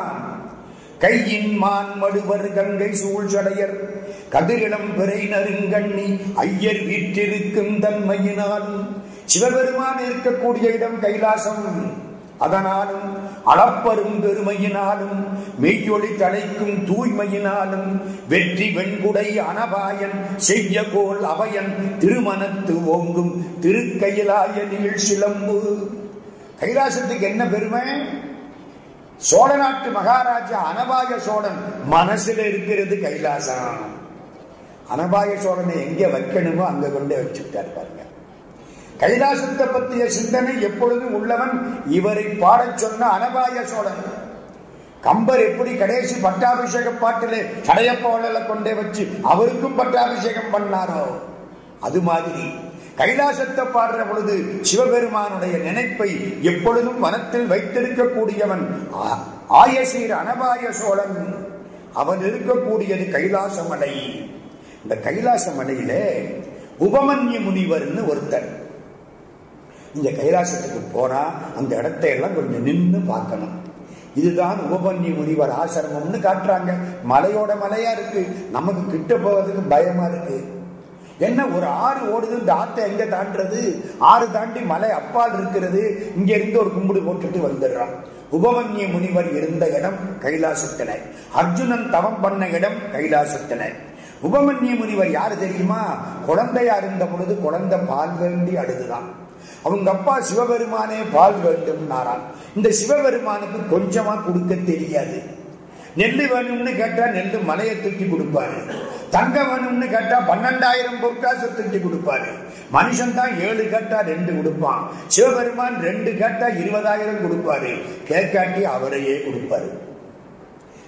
கையின் மான் மடுவர் கங்கை சூழ்ச்சடையர் கதிரிடம் பிறை நறுங்கண்ணி ஐயர் வீற்றிருக்கும் தன்மையினாலும் சிவபெருமான் இருக்கக்கூடிய இடம் கைலாசம். அதனாலும் அளப்பரும் பெருமையினாலும் மெய்யொளி தலைக்கும் தூய்மையினாலும் வெற்றி வெண்குடை அனபாயன் செய்ய கோல் அவையன் திருமணத்து ஓங்கும் திருக்கையிலாய நீள் சிலம்பு. கைலாசத்துக்கு என்ன பெருமை? சோழ நாட்டு மகாராஜா அனபாய சோழன் மனசுல இருக்கிறது கைலாசம். அனபாய சோழனை எங்க வைக்கணுமோ அங்க கொண்டே வச்சுட்டார் பாருங்க. கைலாசத்தை பற்றிய சிந்தனை எப்பொழுதும் உள்ளவன் இவரை பாடச் சொன்ன அனபாய சோழன். கம்பர் எப்படி கடைசி பட்டாபிஷேக பாட்டிலே சடையப்பவளை கொண்டே வச்சு அவருக்கும் பட்டாபிஷேகம் பண்ணாரோ, அது மாதிரி கைலாசத்தை பாடுற பொழுது சிவபெருமானுடைய நினைப்பை எப்பொழுதும் மனத்தில் வைத்திருக்கக்கூடியவன் ஆயசீர் அனபாய சோழன். அவன் இருக்கக்கூடியது கைலாச மலை. இந்த கைலாச மலையில உபமன்ய முனிவர்னு ஒருத்தர். இந்த கைலாசத்துக்கு போனா அந்த இடத்தை எல்லாம் கொஞ்சம் நின்று பார்க்கணும். இதுதான் உபமன்ய முனிவர் ஆசிரமம்னு காட்டுறாங்க. மலையோட மலையா இருக்கு, நமக்கு கிட்ட போவதுக்கு பயமா இருக்கு. என்ன, ஒரு ஆறு ஓடுது, இந்த ஆத்தை எங்க தாண்டது? ஆறு தாண்டி மலை அப்பால் இருக்கிறது. இங்க இருந்து ஒரு கும்பிடு போட்டுட்டு வந்துடுறான். உபமன்ய முனிவர் இருந்த இடம் கைலாசத்துல, அர்ஜுனன் தவம் பண்ண இடம் கைலாசத்துல. உபமன்ய முனிவர் யாரு தெரியுமா? குழந்தையா இருந்த பொழுது குழந்தை பால் வேண்டி அழுதுதான். அவங்க அப்பா சிவபெருமானே பால் வேண்டும் நாரான். இந்த சிவபெருமானுக்கு கொஞ்சமா கொடுக்க தெரியாது. நெல்லு வேணும்னு கேட்டா நெல்லு மலையை தூக்கி கொடுப்பாரு. தங்கம் வேணும்னு கேட்டா 12,000 பொற்காசு தூக்கி கொடுப்பாரு. மனுஷன் தான் 7 கேட்டா 2 கொடுப்பான். சிவபெருமான் 2 கேட்டா 20,000 கொடுப்பாரு. கேட்காட்டி அவரையே கொடுப்பாரு.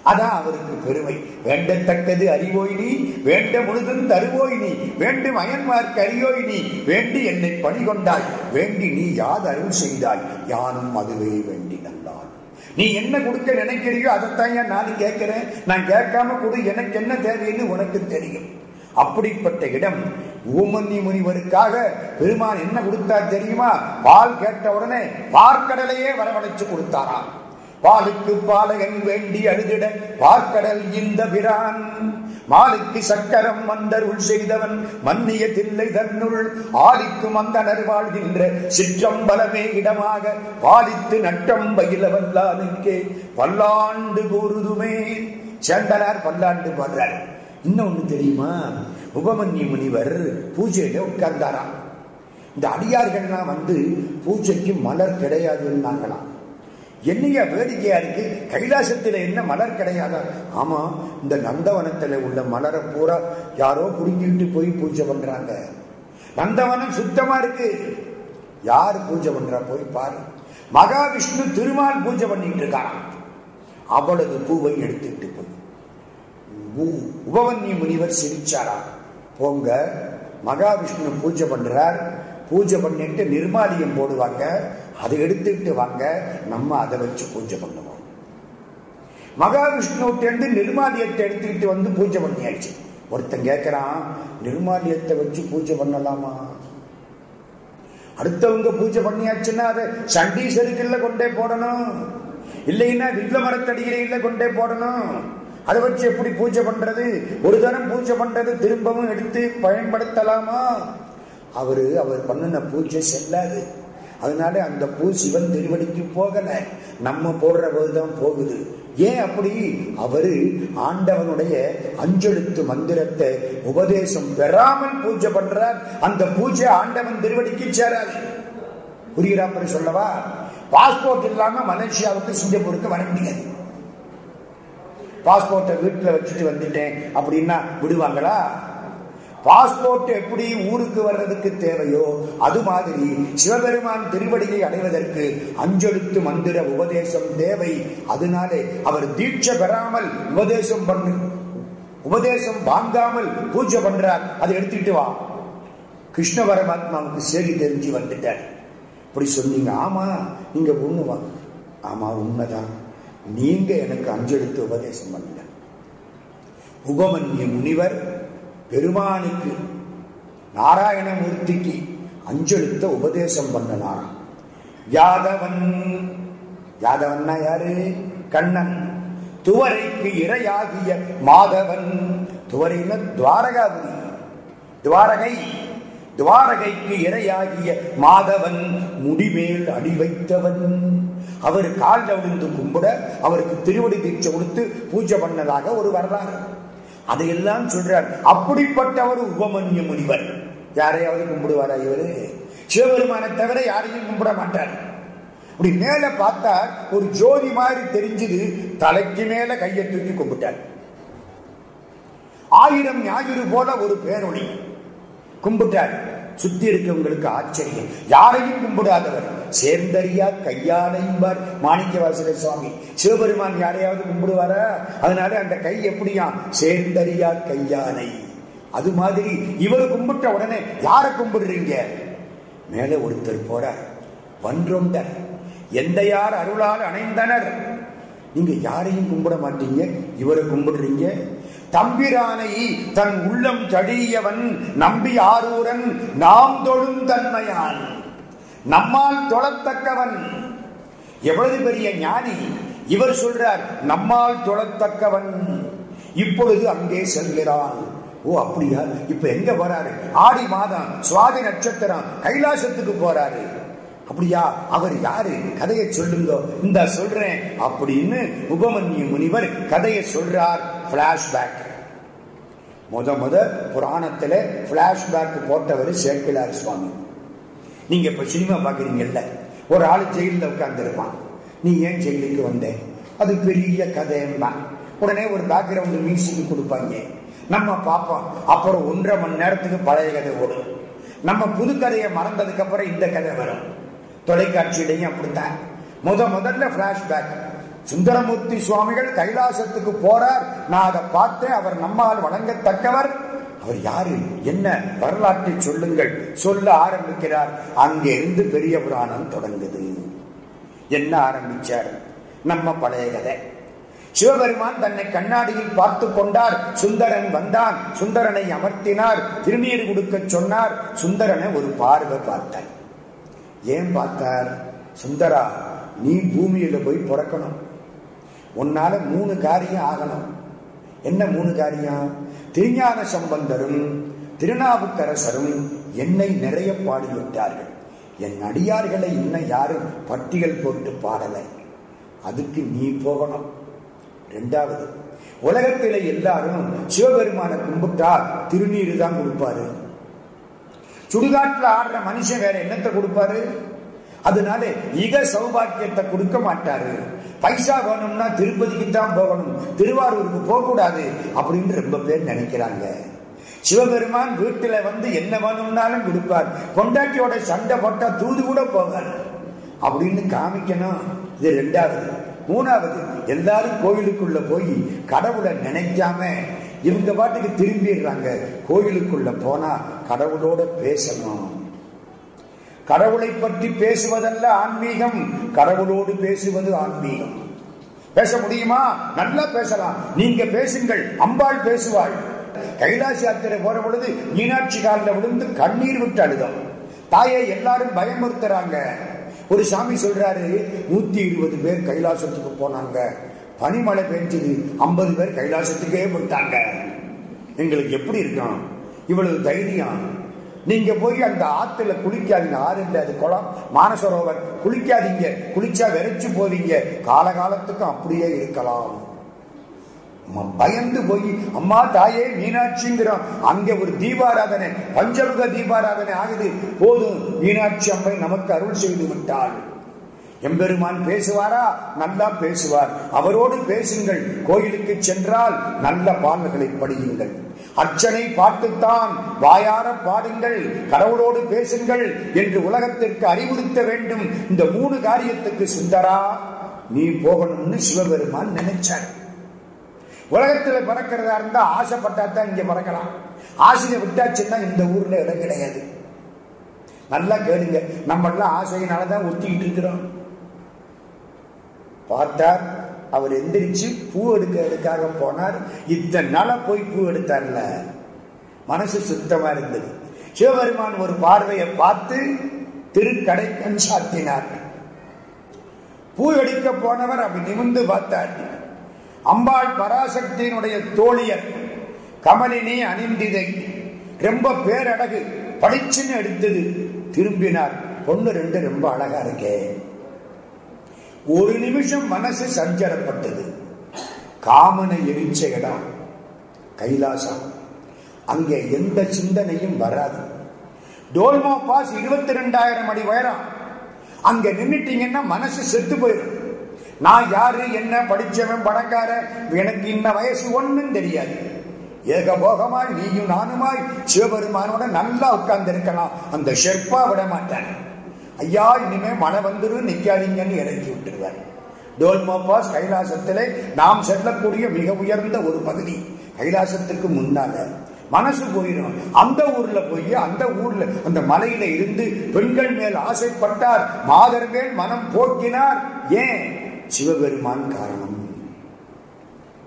அதான் அவருக்கு பெருமை. வேண்டத்தக்கது அறிவோய் நீ, வேண்ட முழுதும் தருவோய் நீ, வேண்டும் அயன்மார்க்கு அறியோய் நீ, வேண்டி என்னை பணி கொண்டாய், வேண்டி நீ யாது அருள் செய்தாய், யானும் அதுவே வேண்டி நல்லான். நீ என்ன கொடுக்க நினைக்கிறியோ அதைத்தான் நானும் கேட்கிறேன். நான் கேட்காம கொடு, எனக்கு என்ன தேவைன்னு உனக்கு தெரியும். அப்படிப்பட்ட இடம். உபமன்ய முனிவருக்காக பெருமான் என்ன கொடுத்தார் தெரியுமா? பால் கேட்ட உடனே பார்க்கடலையே வரவழைச்சு கொடுத்தாராம். பாலுக்கு பாலகன் வேண்டி அழுதிட பார்க்கடல் இந்த பிரான், மாலுக்கு சக்கரம் வந்தருள் செய்தவன் மன்னிய தில்லை தன்னுள், ஆலிக்கும் அந்தனர் வாழ்கின்ற சிற்றம்பலமே இடமாக பாலித்து நட்டம் பயில வல்லானுக்கே பல்லாண்டு கூறுதுமே. சேந்தனார் பல்லாண்டு பாடுறார். இன்னொன்னு தெரியுமா? உபமன்ய முனிவர் பூஜையில உட்கார்ந்தாராம். இந்த அடியார்கள்லாம் பூஜைக்கு மலர் கிடையாதுன்னாங்களாம். என்னையா வேடிக்கையா இருக்கு, கைலாசத்துல என்ன மலர் கிடையாதா? ஆமா, இந்த நந்தவனத்துல உள்ள மலரை பூரா யாரோ புடுங்கிட்டு போய் பூஜை பண்றாங்க. நந்தவனம் சுத்தமா இருக்கு. யாரு பூஜை பண்றா போய் பாரு. மகாவிஷ்ணு திருமால் பூஜை பண்ணிட்டு இருக்காராம். அவ்வளவு பூவை எடுத்துட்டு போய் உபவன்ய முனிவர் சிரிச்சாரா. போங்க, மகாவிஷ்ணு பூஜை பண்றார், பூஜை பண்ணிட்டு நிர்மாலியம் போடுவாங்க, அதை எடுத்துக்கிட்டு வாங்க, நம்ம அதை வச்சு பூஜை பண்ணுவோம். மகாவிஷ்ணுட்டு நிர்மாலியத்தை எடுத்துக்கிட்டு வந்து பூஜை பண்ணியாச்சு. ஒருத்தன் கேட்கிறான், நிர்மாலியத்தை வச்சு பூஜை பண்ணலாமா? அடுத்தவங்க பூஜை பண்ணியாச்சுன்னா அதை சண்டீஸ்வரிக்கல்ல கொண்டே போடணும், இல்லைன்னா வில்ல மரத்தடியில கொண்டே போடணும். அதை வச்சு எப்படி பூஜை பண்றது? ஒரு தரம் பூஜை பண்றது திரும்பவும் எடுத்து பயன்படுத்தலாமா? அவர் பண்ணின பூஜை செல்லாது. அதனால அந்த பூ சிவன் திருவடிக்கு போகல, நம்ம போடுற போதுதான் போகுது. ஏன் அப்படி? அவரு ஆண்டவனுடைய அஞ்செழுத்து மந்திரத்தை உபதேசம் பெறாமல் பூஜை பண்றார். அந்த பூஜை ஆண்டவன் திருவடிக்கு சேராது. புரியுறாப்படி சொல்லவா? பாஸ்போர்ட் இல்லாம மலேசியாவுக்கு சிங்கப்பூருக்கு வர முடியாது. பாஸ்போர்ட்டை வீட்டுல வச்சுட்டு வந்துட்டேன் அப்படின்னா விடுவாங்களா? பாஸ்போர்ட் எப்படி ஊருக்கு வர்றதுக்கு தேவையோ அது மாதிரி சிவபெருமான் திருவடியை அடைவதற்கு அஞ்செழுத்து மந்திர உபதேசம் தேவை. அதனாலே அவர் தீட்சை பெறாமல் உபதேசம் வாங்காமல் பூஜை பண்றார். அதை எடுத்துட்டு வா. கிருஷ்ண பரமாத்மாவுக்கு சரி தெரிஞ்சு வந்துட்டார். இப்படி சொன்னீங்க. ஆமா, நீங்க உண்மைவா? ஆமா, உண்மைதான். நீங்க எனக்கு அஞ்செழுத்து உபதேசம் பண்ணுங்க. உபமன்ய முனிவர் பெருமானுக்கு நாராயணமூர்த்திக்கு அஞ்செழுத்த உபதேசம் பண்ணனாராம். யாதவன்னா யாரு? கண்ணன். துவரைக்கு இரையாகிய மாதவன். துவரைன துவாரகாபுரி, துவாரகைக்கு இரையாகிய மாதவன் முடிமேல் அடி வைத்தவன். அவர் காலில் விழுந்து கும்பிட அவருக்கு திருவடி தீட்சை கொடுத்து பூஜை பண்ணதாக ஒரு வரலாறு. அதையெல்லாம் சொல்றார். அப்படிப்பட்டவர் உபமன்ய முனிவர். யாரையாவது கும்பிடுவாரா? இவரு சிவபெருமானை தவிர யாரையும் கும்பிட மாட்டார். அப்படி மேல பார்த்தா ஒரு ஜோதி மாதிரி தெரிஞ்சது. தலைக்கு மேல கையை தூக்கி கும்பிட்டார். 1000 ஞாயிறு போல ஒரு பேரொளி கும்பிட்டார். சுத்தி இருக்கவங்களுக்கு ஆச்சரியம். யாரையும் கும்பிடாதவர். சேர்ந்தறியா கையானைம்பார் மாணிக்கவாசக சுவாமி. சிவபெருமான் யாரையாவது கும்பிடுவாரா? அதனால அந்த கை எப்படியா? சேர்ந்தறியா கையானை. அது மாதிரி இவர் கும்பிட்ட உடனே யாரை கும்பிடுறீங்க? மேல ஒருத்தர் போறார். வன்றொண்டர் எந்த யார் அருளால் அணைந்தனர். நீங்க யாரையும் கும்பிட மாட்டீங்க, இவரை கும்பிடுறீங்க. தம்பிரானை தன் உள்ளம் தடியவன் நம்பி ஆரூரன் நாம் தொழும் தன்மையான். நம்மால் தொழத்தக்கவன். எவ்வளவு பெரிய ஞானி! இவர் சொல்றார் நம்மால் தொழத்தக்கவன். இப்பொழுது அங்கே செல்கிறான். ஓ அப்படியா? இப்ப எங்க போறாரு? ஆடி மாதம் சுவாதி நட்சத்திரம் கைலாசத்துக்கு போறாரு. அப்படியா? அவர் யாரு? கதையை சொல்லுங்க. இந்த சொல்றேன் அப்படின்னு உபமன்ய முனிவர் கதையை சொல்றார். பிளாஷ்பேக். முத புராணத்துல பிளாஷ்பேக் போட்டவர் சேக்கிழார் சுவாமி. நீங்க இப்ப சினிமா பாக்குறீங்கல்ல, ஒரு ஆளு ஜெயில உட்கார்ந்து இருப்பான். நீ ஏன் ஜெயிலுக்கு வந்த? அது பெரிய கதைன்னா உடனே ஒரு பேக்ரவுண்ட் மியூசிக் கொடுப்பாங்க, நம்ம பார்ப்போம். அப்புறம் 1.5 மணி நேரத்துக்கு பழைய கதை ஓடும். நம்ம புது கதையை மறந்ததுக்கு அப்புறம் இந்த கதை வரும். தொலைக்காட்சியிலையும் அப்படித்தான். முதல்ல பிளாஷ்பேக். சுந்தரமூர்த்தி சுவாமிகள் கைலாசத்துக்கு போறார். நான் அதை பார்த்தேன். அவர் நம்மால் வணங்கத்தக்கவர். அவர் யாரு, என்ன வரலாற்றை சொல்லுங்கள். சொல்ல ஆரம்பிக்கிறார். அங்கே இருந்து பெரிய புராணம் தொடங்குது. என்ன ஆரம்பிச்சார்? நம்ம பழைய கதை. சிவபெருமான் தன்னை கண்ணாடியில் பார்த்து கொண்டார். சுந்தரன் வந்தான். சுந்தரனை அமர்த்தினார். திருநீர் கொடுக்க சொன்னார். சுந்தரனை ஒரு பார்வை பார்த்தார். ஏன் பார்த்தார்? சுந்தரா, நீ பூமியில போய் பிறக்கணும். உன்னால 3 காரியம் ஆகணும். என்ன 3 காரியம்? திருஞான சம்பந்தரும் திருநாவுக்கரசரும் என்னை நிறைய பாடிவிட்டார்கள். என் அடியார்களை இன்னும் யாரும் பட்டியல் போட்டு பாடலை. அதுக்கு நீ போகணும். 2வது, உலகத்தில எல்லாரும் சிவபெருமான கும்பிட்டா திருநீரு தான் கொடுப்பாரு. சுடுகாட்டுல ஆடுற மனுஷன் வேற என்னத்தை கொடுப்பாரு? அதனால இக சௌபாக்கியத்தை கொடுக்க மாட்டாரு. பைசா வேணும்னா திருப்பதிக்கு தான் போகணும், திருவாரூருக்கு போக கூடாது அப்படின்னு ரொம்ப பேர் நினைக்கிறாங்க. சிவபெருமான் வீட்டுல வந்து என்ன வேணும்னாலும் கொடுப்பார். பொண்டாட்டியோட சண்டை போட்டா தூது கூட போவார் அப்படின்னு காமிக்கணும். இது ரெண்டாவது. மூணாவது, எல்லாரும் கோயிலுக்குள்ள போய் கடவுளை நினைக்காம இவங்க பாட்டுக்கு திரும்பிடுறாங்க. கோயிலுக்குள்ள போனா கடவுளோட பேசணும். கடவுளை பற்றி பேசுவதல்ல ஆன்மீகம், கடவுளோடு பேசுவது ஆன்மீகம். பேச முடியுமா? நல்லா பேசலாம். நீங்க பேசுங்கள், அம்பாள் பேசுவாள். கைலாசி யாத்திரை போற பொழுது மீனாட்சி காலில் விழுந்து கண்ணீர் விட்டு அழுதோம். தாயை எல்லாரும் பயமுறுத்துறாங்க. ஒரு சாமி சொல்றாரு, 120 பேர் கைலாசத்துக்கு போனாங்க, பனிமழை பெஞ்சது, 50 பேர் கைலாசத்துக்கே போயிட்டாங்க. எங்களுக்கு எப்படி இருக்கும் இவ்வளவு தைரியம்? நீங்க போய் அந்த ஆத்துல குளிக்காதீங்க. ஆறு இல்லை, அது குளம், மானசரோவர். குளிக்காதீங்க, குளிச்சா விரைச்சு போவீங்க, காலகாலத்துக்கும் அப்படியே இருக்கலாம். பயந்து போய் அம்மா தாயே மீனாட்சிங்கிறோம். அங்க ஒரு தீபாராதனை, பஞ்சமுக தீபாராதனை ஆகுது. போதும், மீனாட்சி அம்மை நமக்கு அருள் செய்து விட்டாள். எம்பெருமான் பேசுவாரா? நல்லா பேசுவார். அவரோடு பேசுங்கள். கோயிலுக்கு சென்றால் நல்ல பாடல்களை படியுங்கள். அர்ச்சனை பாட்டுத்தான், வாயார பாடுங்கள், கடவுளோடு பேசுங்கள் என்று உலகத்திற்கு அறிவுறுத்த வேண்டும். இந்த 3 காரியத்துக்கு சுந்தரா நீ போகணும்னு சிவபெருமான் நினைச்சார். உலகத்துல பறக்கிறதா இருந்தா ஆசைப்பட்டாதான் இங்க பறக்கலாம். ஆசையை விட்டாச்சுன்னா இந்த ஊர்ல இடம் கிடையாது. நல்லா கேளுங்க, நம்ம எல்லாம் ஆசையினாலதான் ஒத்திக்கிட்டு இருக்கிறோம். பார்த்தார், அவர் எந்திரிச்சு பூ எடுக்கிறதுக்காக போனார். இத்தனை நாளா போய் பூ எடுத்தார்ல, மனசு சுத்தமா இருந்தது. சிவபெருமான் ஒரு பார்வையை பார்த்து திருக்கடைக்கண் சாத்தினார். பூ எடுக்க போனவர் அப்படி நிமிர்ந்து பார்த்தார். அம்பாள் பராசக்தியினுடைய தோழியர் கமலினி அணிந்திதை, ரொம்ப பேரழகு, படிச்சுன்னு எடுத்தது. திரும்பினார், பொண்ணு 2 ரொம்ப அழகா இருக்கே. ஒரு நிமிஷம் மனசு சஞ்சலப்பட்டது. காமனை எரிச்ச இடம் கைலாசம், அங்கே எந்த சிந்தனையும் வராது. டோல்மா பாஸ் 22,000 அடி உயரம். அங்க நின்னுட்டீங்கன்னா மனசு செத்து போயிடும். நான் யாரு, என்ன படிச்சவன், பணக்கார, எனக்கு இன்ன வயசு ஒண்ணும் தெரியாது. ஏகபோகமாய் நீயும் நானுமாய் சிவபெருமானோட நல்லா உட்கார்ந்து இருக்கலாம். அந்த ஷெர்பா விட மாட்டான். ஐயா இனிமே மழை வந்துடும், நிக்காதீங்கன்னு இறக்கி விட்டுருவார். டோல்மா பாஸ் கைலாசத்திலே நாம் செல்லக்கூடிய மிக உயர்ந்த ஒரு பகுதி. கைலாசத்துக்கு முன்னால மனசு போயிடும். அந்த ஊர்ல போய் அந்த ஊர்ல அந்த மலையில இருந்து பெண்கள் மேல் ஆசைப்பட்டார், மாதர் மேல் மனம் போக்கினார். ஏன்? சிவபெருமான் காரணம்.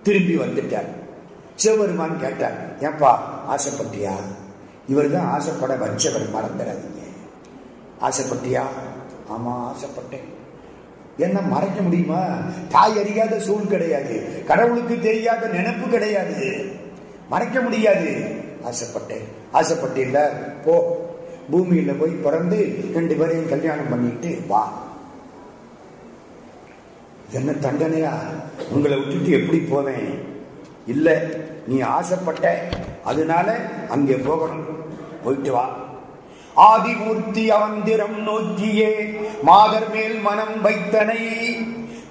திரும்பி வந்துட்டார். சிவபெருமான் கேட்டார், ஏன்பா ஆசைப்பட்டியா? இவர் தான் ஆசைப்பட வச்சவர், மறந்துடாதீங்க. ஆசைப்பட்டியா? ஆமா ஆசைப்பட்டேன். என்ன மறைக்க முடியுமா? தாய் அறியாத சூழ் கிடையாது, கடவுளுக்கு தெரியாத நினைப்பு கிடையாது, மறைக்க முடியாது. ஆசைப்பட்டேன். ஆசைப்பட்டில்ல, போ, பூமியில போய் பிறந்து 2 பேரையும் கல்யாணம் பண்ணிட்டு வா. என்ன தண்டனையா? உங்களை விட்டுட்டு எப்படி போவேன்? இல்ல, நீ ஆசைப்பட்ட, அதனால அங்கே போகணும், போயிட்டு வா. ஆதிமூர்த்தி அவந்திரம் நோக்கியே மாதர் மேல் மனம் வைத்தனை,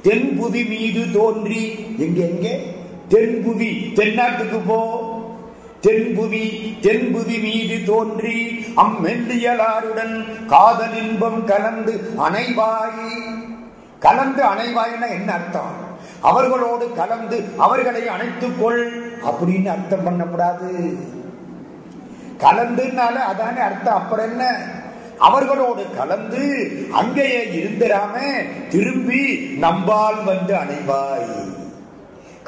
தென்புவி மீது தோன்றி. எங்கே? தென்புவி, தென்னாட்டுக்கு போ. தென்புவி மீது தோன்றி அம்மெல்லியலாருடன் காதல் இன்பம் கலந்து அணைவாய். கலந்து அணைவாய்னா என்ன அர்த்தம்? அவர்களோடு கலந்து அவர்களை அணைத்துக்கொள் அப்படின்னு அர்த்தம் பண்ணக்கூடாது. கலந்துனால அதானே அர்த்தம். அப்புறம் என்ன? அவர்களோடு கலந்து அங்கேயே இருந்திராம திரும்பி நம்பால் வந்து அணைவாய்.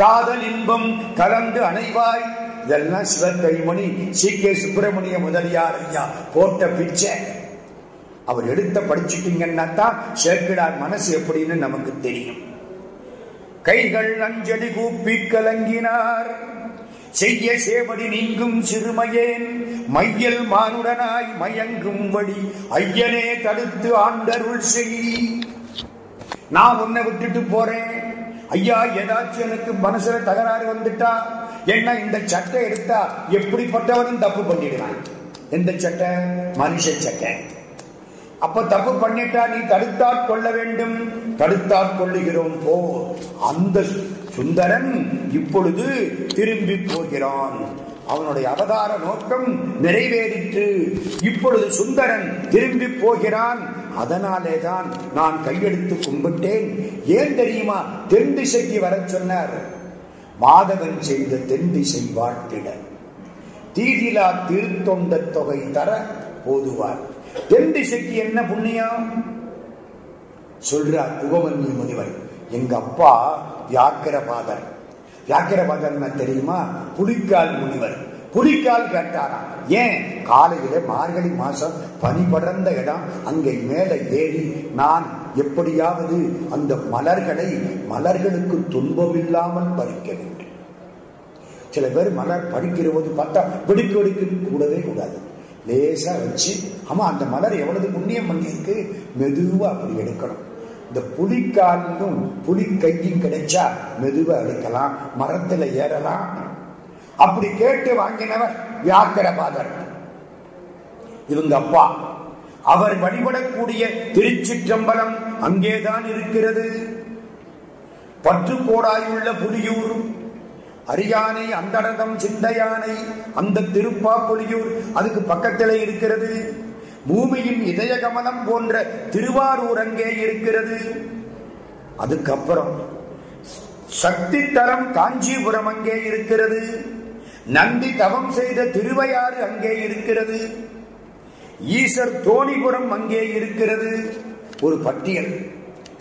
காதல் இன்பம் கலந்து அணைவாய். இதெல்லாம் சிவகவிமணி சி.கே. சுப்பிரமணிய முதலியார் ஐயா போட்ட பிச்சை. அவர் எடுத்த படிச்சுட்டீங்கன்னா தான் சேக்கிழார் மனசு எப்படின்னு நமக்கு தெரியும். கைகள் அஞ்சலி கூப்பி கலங்கினார், செய்ய சேவடி நீங்கும் சிறுமையேன், மையல் மானுடனாய் மயங்கும் வழி ஐயனே தடுத்து ஆண்டருள் செய். நான் உன்னை விட்டுட்டு போறேன் ஐயா, ஏதாச்சும் எனக்கு மனசுல தகராறு வந்துட்டா என்ன, இந்த சட்டை எடுத்தா எப்படிப்பட்டவனும் தப்பு பண்ணிடுவான். எந்த சட்டை? மனுஷ சட்டை. அப்ப தப்பு பண்ணிட்டா நீ தடுத்தாற் கொள்ள வேண்டும். தடுத்தாற் கொள்ளுகிறோம் போ. அந்த சுந்தரன் இப்பொழுது திரும்பி போகிறான். அவனுடைய அவதார நோக்கம் நிறைவேறிற்று. இப்பொழுது சுந்தரன் திரும்பி போகிறான். அதனாலேதான் நான் கையெடுத்து கும்பிட்டேன். ஏன் தெரியுமா? தென் திசைக்கு வர சொன்னார். மாதவன் செய்த தென் திசை வாழ்த்திட தீதிலா திருத்தொண்ட தொகை தர போதுவார். தென் திசைக்கு என்ன புண்ணியம் சொல்றார் உபமன்யு முனிவர். எங்க அப்பா வியாக்கிரபாதர். வியாக்கிரபாதர் தெரியுமா? புலிக்கால் முனிவர். புலிக்கால் கேட்டாராம். ஏன்? காலையில மார்கழி மாசம் பனி படர்ந்த இடம், அங்கே மேலே ஏறி நான் எப்படியாவது அந்த மலர்களுக்கு துன்பமில்லாமல் பறிக்க வேண்டும். சில பேர் மலர் பறிக்கிற போது பார்த்தா வெடிக்க கூடவே கூடாது. லேசா வச்சு, ஆமா அந்த மலர் எவ்வளவு புண்ணியம் பண்ணியிருக்கு, மெதுவா அப்படி எடுக்கணும். இந்த புலிக்காலும் புலி கையும் கிடைச்சா மெதுவா எடுக்கலாம், மரத்துல ஏறலாம். அப்படி கேட்டு வாங்கினவர் வியாக்கிரபாதர். இவங்க அப்பா. அவர் வழிபடக்கூடிய திருச்சிற்றம்பலம் அங்கேதான் இருக்கிறது. பற்றுக்கோடாயுள்ள புலியூர், அரியானை, அந்தடதம், சிந்தையானை, அந்த திருப்பாப்புலியூர் அதுக்கு பக்கத்திலே இருக்கிறது. பூமியின் இதய கமலம் போன்ற திருவாரூர் அங்கே இருக்கிறது. அதுக்கப்புறம் சக்தி தலம் காஞ்சிபுரம் அங்கே இருக்கிறது. நந்தி தவம் செய்த திருவையாறு அங்கே இருக்கிறது. ஈசர் தோணிபுரம் அங்கே இருக்கிறது. ஒரு பட்டியல்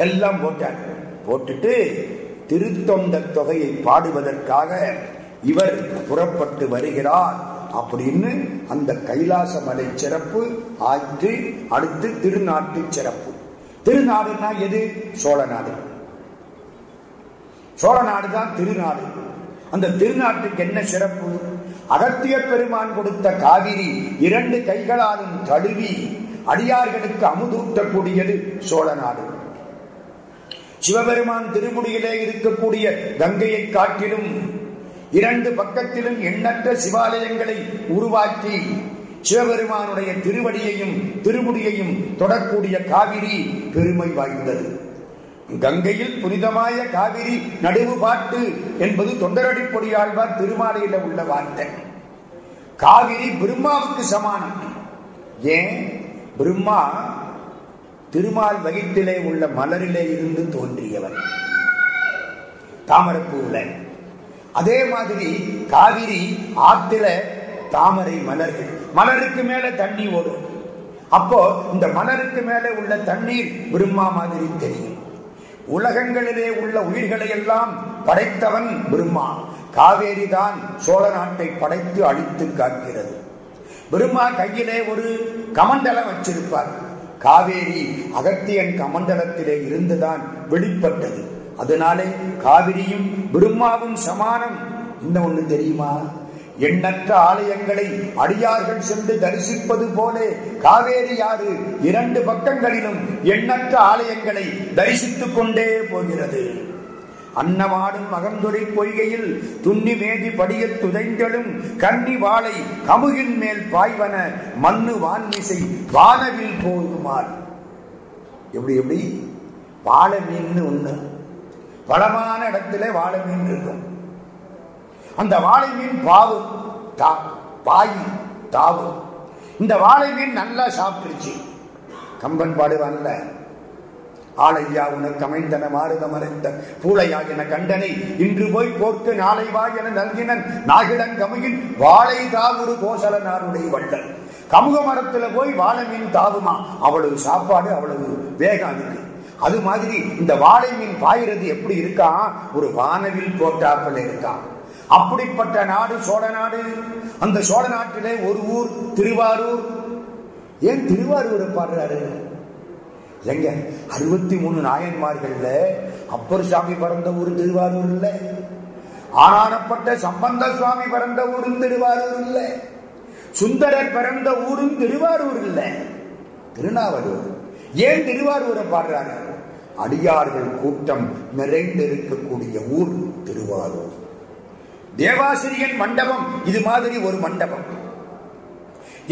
எல்லாம் போட்டார். போட்டுட்டு திருத்தொண்ட தொகையை பாடுவதற்காக இவர் புறப்பட்டு வருகிறார் அப்படின்னு அந்த கைலாச மலை சிறப்பு ஆற்று. அடுத்து திருநாட்டு சிறப்பு. திருநாடுனா எது? சோழ நாடு. சோழ நாடுதான் திருநாடு. அந்த திருநாட்டுக்கு என்ன சிறப்பு? அகத்திய பெருமான் கொடுத்த காவிரி 2 கைகளாலும் தழுவி அடியார்களுக்கு அமுதூட்டக்கூடியது சோழ நாடு. சிவபெருமான் திருமுடியிலே இருக்கக்கூடிய கங்கையை காட்டிலும் 2 பக்கத்திலும் எண்ணற்ற சிவாலயங்களை உருவாக்கி சிவபெருமானுடைய திருவடியையும் திருமுடியையும் தொடக்கூடிய காவிரி பெருமை வாய்ந்தது. கங்கையில் புனிதமாய காவிரி நடுவு பாட்டு என்பது தொண்டரடி பொடியாழ்வார் திருமாலையில உள்ள வார்த்தை. காவிரி பிரம்மாவுக்கு சமானம். ஏன்? பிரம்மா திருமால் வகிட்டிலே உள்ள மலரிலே இருந்து தோன்றியவர், தாமரைப்பூல. அதே மாதிரி காவிரி ஆற்றில தாமரை மலர்கள், மலருக்கு மேல தண்ணி ஓடும். அப்போ இந்த மலருக்கு மேலே உள்ள தண்ணீர் பிரம்மா மாதிரி தெரியும். உலகங்களிலே உள்ள உயிர்களை எல்லாம் படைத்தவன் பிரம்மா. காவேரி தான் சோழ நாட்டை படைத்து அழித்து காக்கிறது. பிரம்மா கையிலே ஒரு கமண்டலம் வச்சிருப்பார். காவேரி அகத்தியன் கமண்டலத்திலே இருந்துதான் வெளிப்பட்டது. அதனாலே காவிரியும் பிரம்மாவும் சமானம். இன்னும் ஒண்ணு தெரியுமா? எண்ணற்ற ஆலயங்களை அடியார்கள் சென்று தரிசிப்பது போல காவேரி ஆறு 2 பக்கங்களிலும் எண்ணற்ற ஆலயங்களை தரிசித்துக் கொண்டே போகிறது. அன்னமாடும் மகந்துரை பொய்கையில் துண்ணி மேதி படிய துதைந்தலும் கன்னி வாழை கமுகின் மேல் பாய்வன மண்ணு வான்மிசை வானவில் போகுமாள். எப்படி வாழை மீன் ஒண்ணு, வளமான இடத்துல வாழை மீன் இருக்கும். அந்த வாழை மீன் பாயும் தாவும். இந்த வாழை மீன் நல்லா சாப்பிட்டுருச்சு. கம்பன் பாடுவான்ல, ஆளையா உனக்கு அமைந்தன மாறுத மறைந்த பூளையாகின கண்டனை இன்று போய் போர்க்கு நாளை வா என நல்கினன் நாகிடன் கமுகின் வாழை தாவுரு கோசல நாருடைய வள்ளல். கமுக மரத்துல போய் வாழை மீன் தாவுமா, அவ்வளவு சாப்பாடு, அவ்வளவு வேகம் அதுக்கு. அது மாதிரி இந்த வாழை மீன் பாயிறது எப்படி இருக்கா? ஒரு வானவில் போட்டாப்பல் இருக்கான். அப்படிப்பட்ட நாடு சோழ நாடு. அந்த சோழ நாட்டிலே ஒரு ஊர் திருவாரூர். ஏன் திருவாரூரை பாடுறாரு? எங்க 63 நாயன்மார்கள்ல அப்பர் சாமி பிறந்த ஊர் திருவாரூர் இல்ல, ஆனானப்பட்ட சம்பந்த சுவாமி பிறந்த ஊரும் திருவாரூர் இல்ல, சுந்தரர் பிறந்த ஊரும் திருவாரூர் இல்ல, திருநாவலூர். ஏன் திருவாரூரை பாடுறாங்க? அடியார்கள் கூட்டம் நிறைந்திருக்கக்கூடிய ஊர் திருவாரூர். தேவாசிரியன் மண்டபம் இது மாதிரி ஒரு மண்டபம்.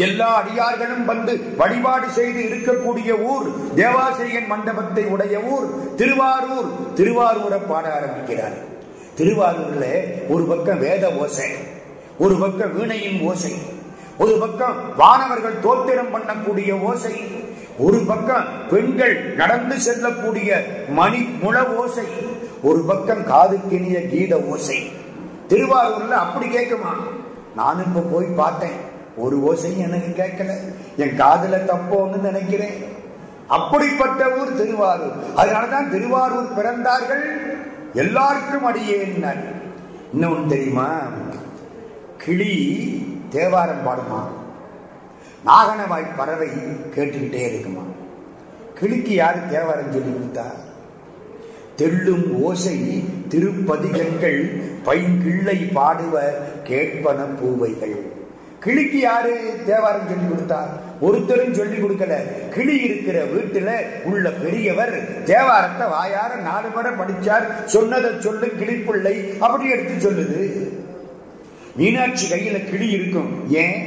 எல்லா அடியார்களும் வந்து வழிபாடு செய்து இருக்கக்கூடிய ஊர் தேவாசிரியன் மண்டபத்தை உடைய ஊர் திருவாரூர். திருவாரூரை பாட ஆரம்பிக்கிறார். திருவாரூர்ல ஒரு பக்கம் வேத ஓசை, ஒரு பக்கம் வீணையின் ஓசை, ஒரு பக்கம் வானவர்கள் தோத்திரம் பண்ணக்கூடிய ஓசை, ஒரு பக்கம் பெண்கள் நடந்து செல்லக்கூடிய மணி முழ ஓசை, ஒரு பக்கம் காதுக்கினிய கீத ஓசை. திருவாரூர்ல அப்படி கேட்குமா? நான் இப்ப போய் பார்த்தேன், ஒரு ஓசையும் எனக்கு கேட்கல. என் காதுல தப்போன்னு நினைக்கிறேன். அப்படிப்பட்ட ஊர் திருவாரூர். அதனாலதான் திருவாரூர் பிறந்தார்கள் எல்லாருக்கும் அடியேன்னார். இன்னொன்னு தெரியுமா? கிளி தேவாரம் பாடுமா, நாகனவாய் பறவை கேட்டுக்கிட்டே இருக்குமா. கிளிக்கு யாரு தேவாரம் சொல்லி கொடுத்தா? தெள்ளும் ஓசை திருப்பதிகங்கள் பைங்கிள்ளை பாடுவ கேட்பன பூவைகள். கிளிக்கு யாரு தேவாரம் சொல்லி கொடுத்தார்? ஒருத்தரும் சொல்லி கொடுக்கல. கிளி இருக்கிற வீட்டுல உள்ள பெரியவர் தேவாரத்தை வாயார 4 முறை படிச்சார். சொன்னதை சொல்லு கிளிப்பிள்ளை அப்படி எடுத்து சொல்லுது. மீனாட்சி கையில கிளி இருக்கும். ஏன்?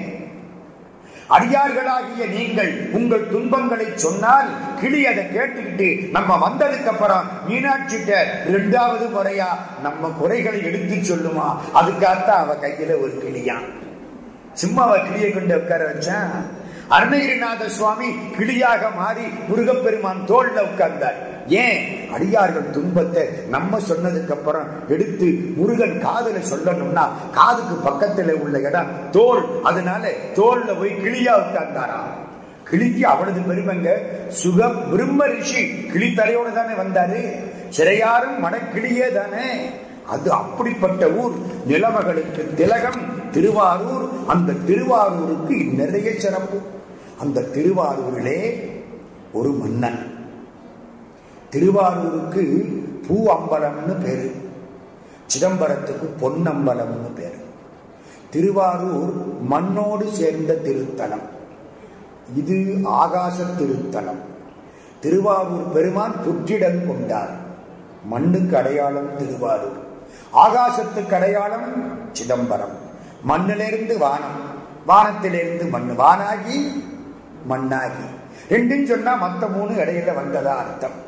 அடியார்களாகிய நீங்கள் உங்கள் துன்பங்களை சொன்னால் கிளி அதை கேட்டுக்கிட்டு நம்ம வந்ததுக்கு அப்புறம் மீனாட்சிட்ட 2வது முறையா நம்ம குறைகளை எடுத்து சொல்லுமா. அதுக்காகத்தான் அவ கையில ஒரு கிளியா. சிம்மாவை கிளியை கொண்டு உட்கார வச்சான். அருணகிரிநாத சுவாமி கிளியாக மாறி முருகப்பெருமான் தோல்ல உட்கார்ந்தார். ஏன்? அடியார்கள் துன்பத்தை நம்ம சொன்னதுக்கு அப்புறம் எடுத்து முருகன் காதுல சொல்லணும்னா காதுக்கு பக்கத்துல உள்ள இடம் தோல். அதனால தோல்ல போய் கிளியா உட்கார்ந்தாராம். கிளிக்கு அவனது பெருமைங்க. சுக பிரம்ம ரிஷி கிளி தலையோட தானே வந்தாரு. சிறையாரும் மனக்கிளியே தானே. அது அப்படிப்பட்ட ஊர். நிலமகளுக்கு திலகம் திருவாரூர். அந்த திருவாரூருக்கு நிறைய சிறப்பு. அந்த திருவாரூரிலே ஒரு மன்னன். திருவாரூருக்கு பூ அம்பலம்னு பேரு, சிதம்பரத்துக்கு பொன்னம்பலம்னு பேரு. திருவாரூர் மண்ணோடு சேர்ந்த திருத்தலம். இது ஆகாச திருத்தலம். திருவாரூர் பெருமான் புற்றிடம் கொண்டார். மண்ணுக்கு அடையாளம் திருவாரூர், ஆகாசத்துக்கு அடையாளம் சிதம்பரம். மண்ணிலிருந்து வானம், வானத்திலிருந்து மண், வானாகி மண்ணாகி. ரெண்டும் சொன்னா மற்ற 3 இடையில வந்ததா அர்த்தம்.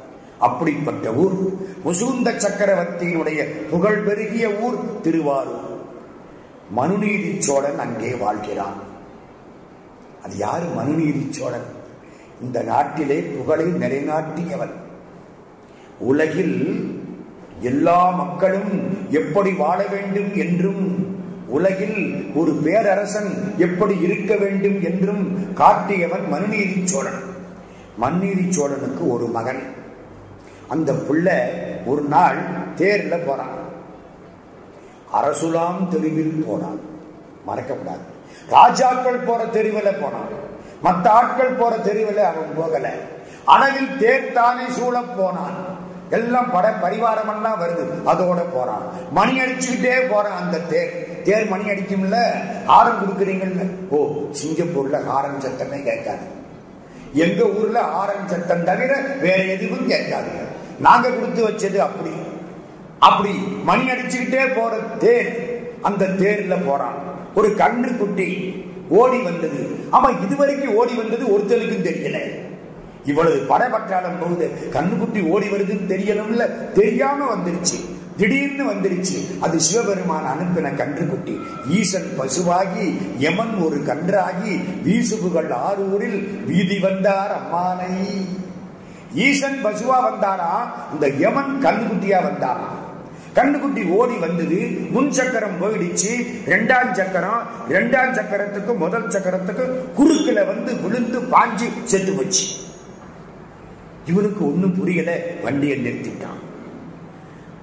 அப்படிப்பட்ட ஊர். முசுந்த சக்கரவர்த்தியினுடைய புகழ் பெருகிய ஊர் திருவாரூர். மனுநீதி சோழன் அங்கே வாழ்கிறான். அது யாரு? மனுநீதி சோழன். இந்த நாட்டிலே புகழை நிலைநாட்டியவன். உலகில் எல்லா மக்களும் எப்படி வாழ வேண்டும் என்றும், உலகில் ஒரு பேரரசன் எப்படி இருக்க வேண்டும் என்றும் காட்டியவன் மனுநீதி சோழன். மனுநீதி சோழனுக்கு ஒரு மகன். அந்த பிள்ளை ஒரு நாள் தேர்ல போறான். அரசுலாம் தெருவில் போனான். மறக்கப்படாது. ராஜாக்கள் போற தெருவில் போனான். மற்ற ஆட்கள் போற தெருவில் அவன் போகல. அளவில் தேர் தானே சூழ போனான். எல்லாம் பட பரிவாரம் எல்லாம் வருது, அதோட போறான். மணி அடிச்சுக்கிட்டே போறான். அந்த தேர் மணி அடிக்கும்ல, ஹாரம் கொடுக்குறீங்கல்ல. ஓ, சிங்கப்பூர்ல ஹாரன் சத்தமே கேட்காது. எங்க ஊர்ல ஹாரன் சத்தம் தவிர வேற எதுவும் கேட்காது. நாங்க கொடுத்து வச்சது அப்படி. அப்படி மணி அடிச்சுக்கிட்டே போற தேர். அந்த தேர்ல போறான். ஒரு கன்று குட்டி ஓடி வந்தது. ஆமா, இதுவரைக்கும் ஓடி வந்தது ஒருத்தருக்கும் தெரியல. இவ்வளவு படபற்றாலும் போகுது, கண்ணுக்குட்டி ஓடி வருதுன்னு தெரியணும்ல. தெரியாம வந்துருச்சு, திடீர்னு வந்துருச்சு. அது சிவபெருமான் அனுப்பின கன்றுக்குட்டி. ஈசன் பசுவாகி யமன் ஒரு கன்றாகி வீசுபுகள் ஆரூரில் வீதி வந்தார் அம்மானை. ஈசன் பசுவா வந்தாரா, இந்த யமன் கண்ணுக்குட்டியா வந்தாரா. கண்ணுக்குட்டி ஓடி வந்தது. முன் சக்கரம் போயிடுச்சு. 2ஆம் சக்கரம், 2ஆம் சக்கரத்துக்கு முதல் சக்கரத்துக்கு குறுக்குல வந்து விழுந்து பாஞ்சு செத்து போச்சு. இவனுக்கு ஒண்ணும் புரியல. வண்டியை நிறுத்திட்டான்.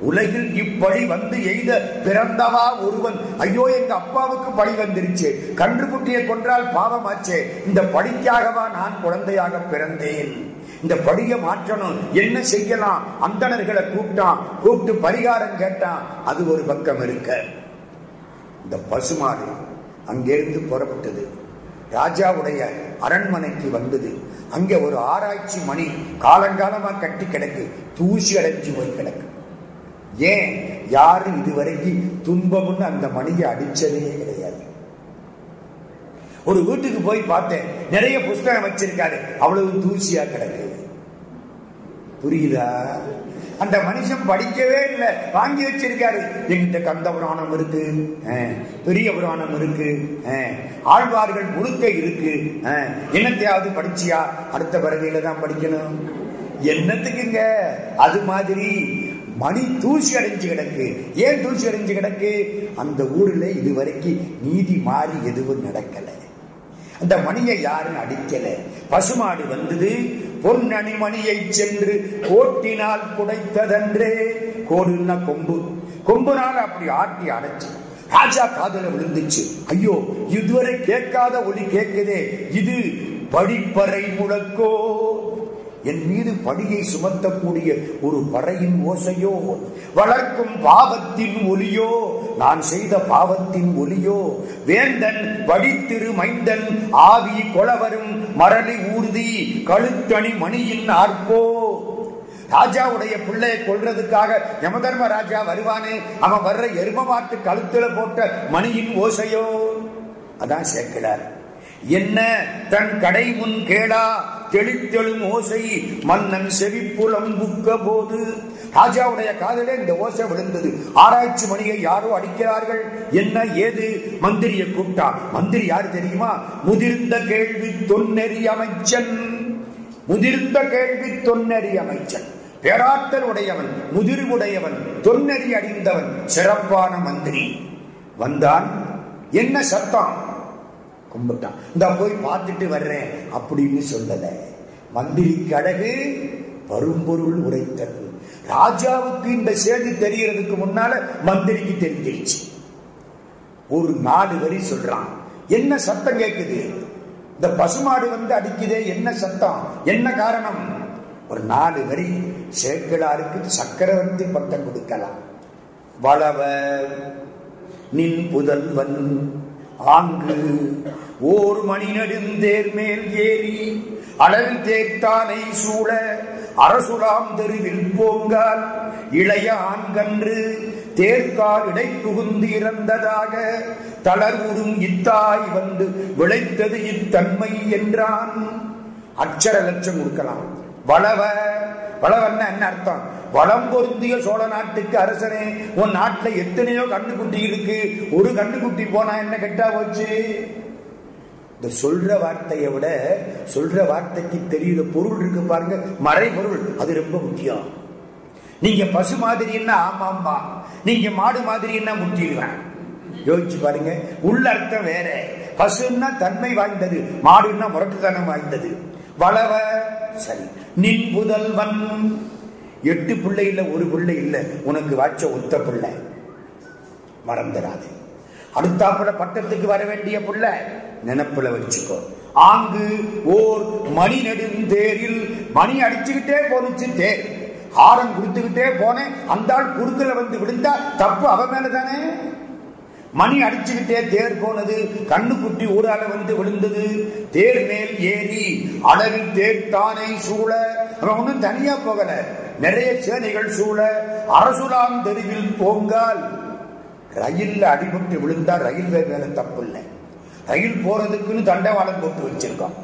உலகில் இப்படி வந்து எய்த பிறந்தவா ஒருவன். ஐயோ, எங்க அப்பாவுக்கு பழி வந்துருச்சு. கன்றுக்குட்டியை கொன்றால் பாவமாச்சே. இந்த பழிக்காகவா நான் குழந்தையாக பிறந்தேன். இந்த படியை மாற்றணும், என்ன செய்யலாம்? அந்தணர்களை கூப்பிட்டு பரிகாரம் கேட்டான். அது ஒரு பக்கம் இருக்க, இந்த பசுமாடு அங்கிருந்து புறப்பட்டது. ராஜாவுடைய அரண்மனைக்கு வந்தது. அங்க ஒரு ஆராய்ச்சி மணி காலங்காலமா கட்டி கிடக்கு, தூசி அடைஞ்சு போய் கிடக்கு. ஏன்? யாரு இதுவரைக்கும் துன்பம்னு அந்த மணியை அடிச்சதே கிடையாது. ஒரு வீட்டுக்கு போய் பார்த்தேன், நிறைய புஸ்தகம் வச்சிருக்காரு, அவ்வளவு தூசியா கிடக்கு. புரியுதா? அந்த மனுஷன் படிக்கவே இல்லை, வாங்கி வச்சிருக்காரு. எங்கிட்ட கந்த புராணம் இருக்கு, பெரிய புராணம் இருக்கு, ஆழ்வார்கள் முழுக்க இருக்கு, என்னத்தையாவது படிச்சியா? அடுத்த பிறவியில தான் படிக்கணும். என்னத்துக்குங்க? அது மாதிரி மணி தூசி அடைஞ்சு கிடக்கு. ஏன் தூசி அடைஞ்சு கிடக்கு? அந்த ஊர்ல இதுவரைக்கும் நீதி மாறி எதுவும் நடக்கல. அந்த மணியை யாரும் அடிக்கல. பசுமாடு வந்தது, பொன்னணி மணியை சென்று கோட்டினால் குடைத்ததன்றே. கோடுன்னா கொம்பு, கொம்புனால அப்படி ஆட்டி அடைச்சு ராஜா காதுல விழுந்துச்சு. ஐயோ, இதுவரை கேட்காத ஒலி கேட்குதே, இது படிப்பறை முழக்கோ, என் மீது படியை சுமத்தக்கூடிய ஒரு பறையின் ஓசையோ, வளர்க்கும் பாவத்தின் ஒலியோ, நான் செய்த பாவத்தின் ஒலியோ, வேந்தன் படித்திரு மைந்தன் ஆவி கொளவரும் மரளி ஊர்தி கழுத்தணி மணியின் ஆர்ப்போ. ராஜாவுடைய பிள்ளையை கொல்றதுக்காக யமதர்ம ராஜா வருவானே, அவன் வர்ற எரும மாட்டு கழுத்துல போட்ட மணியின் ஓசையோ. அதான் சேக்கிழார், என்ன தன் கடை முன் கேளா தெளித்தெழும் ஓசை மன்னன் செவிப்புலம் புக்க போது. ராஜாவுடைய காதலே இந்த ஓசை விழுந்தது. ஆராய்ச்சி மணியை யாரோ அடிக்கிறார்கள். என்ன ஏது? மந்திரியை கூப்பிட்டா. மந்திரி யாரு தெரியுமா? முதிர்ந்த கேள்வி தொன்னெறி அமைச்சன். முதிர்ந்த கேள்வி தொன்னெறி அமைச்சன், பேராற்றல் உடையவன், முதிர்வுடையவன், தொன்னெறி அடிந்தவன், சிறப்பான மந்திரி. வந்தான். என்ன சத்தம்? கும்பிட்டான். இந்த போய் பார்த்துட்டு வர்றேன் அப்படின்னு சொல்லல. மந்திரிக்கு அழகு வரும்பொருள் உரைத்தது. ராஜாவுக்கு இந்த செய்தி தெரியறதுக்கு முன்னால மந்திரிக்கு தெரிஞ்சிருச்சு. ஒரு 4 வரி சொல்றான். என்ன சத்தம் கேட்குது? இந்த பசுமாடு வந்து அடிக்குதே, என்ன சத்தம், என்ன காரணம்? ஒரு 4 வரி. சேக்கிழாருக்கு சக்கரவர்த்தி பட்டம் கொடுக்கலாம். வளவ நின் புதல்வன் ஆங்கு ஓர் மணி நெடுந்தேர் மேல் ஏறி அளவில் தேர்த்தானை சூழ அரசுலாம் தெருவில் போங்கால் இளைய ஆண்கன்று தேர்கால் இடை புகுந்து இறந்ததாக தளர்வுறும் இத்தாய் வந்து விளைத்தது இத்தன்மை என்றான். அச்சர லட்சம் கொடுக்கலாம். வளவ, வளவன்னா என்ன அர்த்தம்? வளம் பொருந்திய சோழ நாட்டுக்கு அரசனே, உன் நாட்டுல எத்தனையோ கண்ணுக்குட்டி இருக்கு, ஒரு கண்ணுக்குட்டி போனா என்ன கெட்டா போச்சு? இந்த சொல்ற வார்த்தையை விட சொல்ற வார்த்தைக்கு தெரியுற பொருள் இருக்கு பாருங்க, மறைபொருள், அது ரொம்ப முக்கியம். நீங்க பசு மாதிரின்னா ஆமாம்பா, நீங்க மாடு மாதிரின்னா முட்டிடுவேன். யோசிச்சு பாருங்க, உள்ள அர்த்தம் வேற. பசுன்னா தன்மை வாய்ந்தது, மாடுன்னா முரட்டுத்தனம் வாய்ந்தது. வளவ சரி. நின் புதல்வன், 8 பிள்ளை இல்ல, ஒரு பிள்ளை இல்ல, உனக்கு வாச்ச ஒத்த பிள்ளை, மறந்துடாதே. அடுத்தாப்புல பட்டத்துக்கு வர வேண்டிய பிள்ளை நினைப்புல வச்சுக்கோ. ஆங்கு ஓர் மணி நெடுந்தேரில், மணி அடிச்சுக்கிட்டே போனுச்சு தேர், ஹாரம் கொடுத்துக்கிட்டே போனேன், அந்த ஆள் குறுக்கல வந்து விழுந்தா தப்பு அவ மேலதானே. மணி அடிச்சுக்கிட்டே தேர் போனது, கண்ணுக்குட்டி ஊரால வந்து விழுந்தது. தேர் மேல் ஏறி அளவில் தேர்த்தானை சூழ, அவன் ஒன்னும் தனியா போகல, நிறைய சேனைகள் சூழ அரசுலாம் தெருவில் போங்கால். ரயில்ல அடிபட்டு விழுந்தா ரயில்வே மேல தப்பு இல்லை, ரயில் போறதுக்குன்னு தண்டவாளம் போட்டு வச்சிருக்கான்.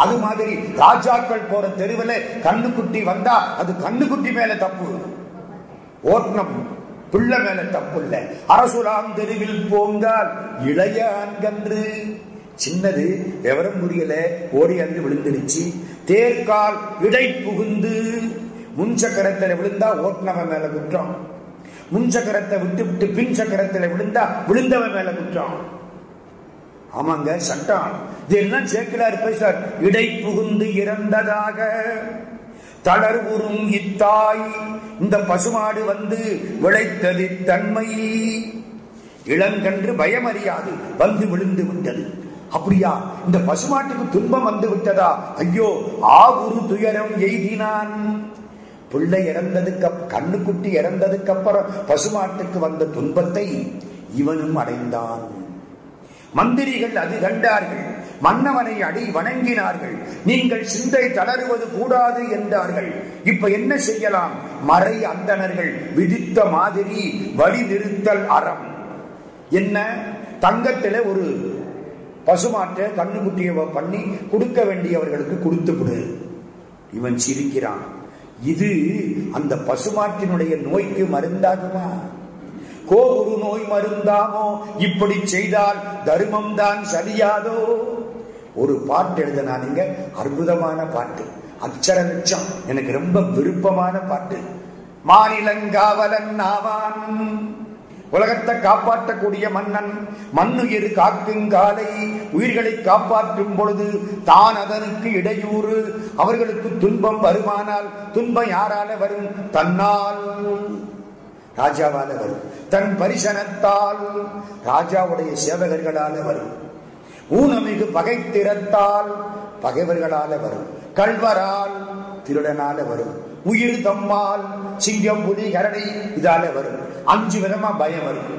அது மாதிரி ராஜாக்கள் போற தெருவில் கண்ணுக்குட்டி வந்தா அது கண்ணுக்குட்டி மேல தப்பு, ஓட்டம் பிள்ளை மேல தப்பு இல்லை. அரசுலாம் தெருவில் போங்கால் இளைய ஆண்கன்று, சின்னது விவரம் புரியல, ஓடி அன்று விழுந்துருச்சு. தேர்கால் இடை புகுந்து, முன் சக்கரத்தில் விழுந்தா ஓட்டுனவன் மேல குற்றம், முன் சக்கரத்தை விட்டு விட்டு பின் சக்கரத்தில் விழுந்தா விழுந்தவன் மேல குற்றம். ஆமாங்க, சட்டம். இதெல்லாம் சேக்கிழார் பேசார். இடை புகுந்து இறந்ததாக தளர்வுறும் இத்தாய், இந்த பசுமாடு வந்து விளைத்தது தன்மை. இளங்கன்று பயமறியாது வந்து விழுந்து விட்டது. அப்படியா, இந்த பசுமாட்டுக்கு துன்பம் வந்து விட்டதா? ஐயோ, ஆகுரு துயரம் எய்தினான். பிள்ளை இறந்ததுக்கு, கண்ணுக்குட்டி இறந்ததுக்கு அப்புறம் பசுமாட்டுக்கு வந்த துன்பத்தை இவனும் அடைந்தான். மந்திரிகள் அது கண்டார்கள், மன்னவனை அடி வணங்கினார்கள். நீங்கள் சிந்தை தளருவது கூடாது என்றார்கள். இப்ப என்ன செய்யலாம்? மறை அந்தணர்கள் விதித்த மாதிரி வழி நிறுத்தல் அறம். என்ன? தங்கத்தில ஒரு பசுமாட்டை கண்ணுக்குட்டியை பண்ணி கொடுக்க வேண்டியவர்களுக்கு கொடுத்து விடு. இவன் சிரிக்கிறான். இது அந்த பசுமாட்டினுடைய நோய்க்கு மருந்தாகுமா? கோகுரு நோய் மருந்தாமோ? இப்படி செய்தால் தர்மம் தான் சரியாதோ? ஒரு பாட்டு எழுதினானுங்க, அற்புதமான பாட்டு, அச்சர லட்சம், எனக்கு ரொம்ப விருப்பமான பாட்டு. மாநிலங்காவலன் ஆவான், உலகத்தை காப்பாற்றக்கூடிய மன்னன், மண்ணுயிர் காக்குங்காலை, உயிர்களை காப்பாற்றும் பொழுது தான் அதனுக்கு இடையூறு, அவர்களுக்கு துன்பம் வருமானால் துன்பம் யாரால வரும்? தன்னால், ராஜாவால வரும். தன் பரிசனத்தால், ராஜாவுடைய சேவகர்களால வரும். ஊனமிகு பகை திறத்தால், பகைவர்களால வரும். கள்வரால், திருடனால வரும். உயிர் தம்மால், சிங்கம் புலி கரடி இதால வரும். 5 விதமா பயம் வரும்.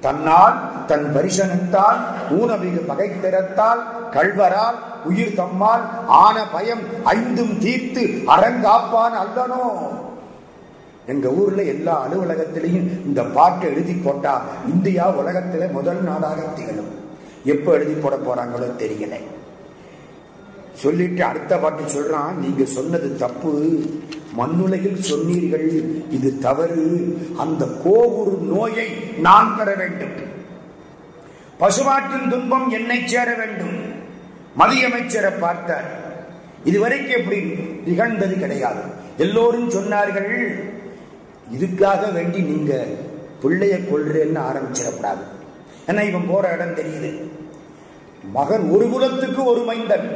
தன்னால், தன் பரிசனத்தால், ஊனமிகு பகை திறத்தால், கள்வரால், உயிர் தம்மால் ஆன பயம் 5ம் தீர்த்து அறங்காப்பான் அல்லனோ. எங்க ஊர்ல எல்லா அலுவலகத்திலையும் இந்த பாட்டை எழுதி போட்டா இந்தியா உலகத்தில முதல் நாடாக திகழும். எப்ப எழுதி போட போறாங்களோ தெரியல. சொல்லிட்டு அடுத்த பாட்டு சொல்றான், நீங்க சொன்னது தப்பு, மண்ணுலகில் சொன்னீர்கள், இது தவறு. அந்த கோவுரு நோயை நான் பெற வேண்டும், பசுமாட்டின் துன்பம் என்னை சேர வேண்டும். மதியமைச்சரை பார்த்தார். இதுவரைக்கும் எப்படி நிகழ்ந்தது கிடையாது. எல்லோரும் சொன்னார்கள், இதுக்காக வேண்டி நீங்க பிள்ளைய கொள்றேன்னு ஆரம்பிச்சிடக்கூடாது. ஏன்னா இவன் போற இடம் தெரியுது. மகன் ஒரு குலத்துக்கு ஒரு மைந்தன்,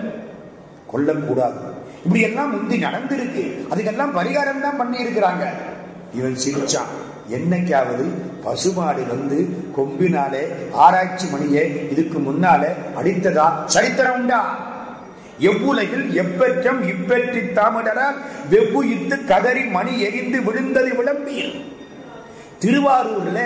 கொல்லக்கூடாது. இப்படி எல்லாம் முந்தி நடந்திருக்கு, அதுக்கெல்லாம் பரிகாரம் தான் பண்ணி இருக்கிறாங்க. இவன் சிரிச்சான். என்னைக்காவது பசுமாடு வந்து கொம்பினாலே ஆராய்ச்சி மணியே இதுக்கு முன்னாலே அடித்ததா சரித்திரம் உண்டா? எவ்வுலகில் எப்பெற்றம் இப்பெற்றி தாமிடரால் வெவ்வு இத்து கதறி மணி எரிந்து விழுந்தது விளம்பியில். திருவாரூர்ல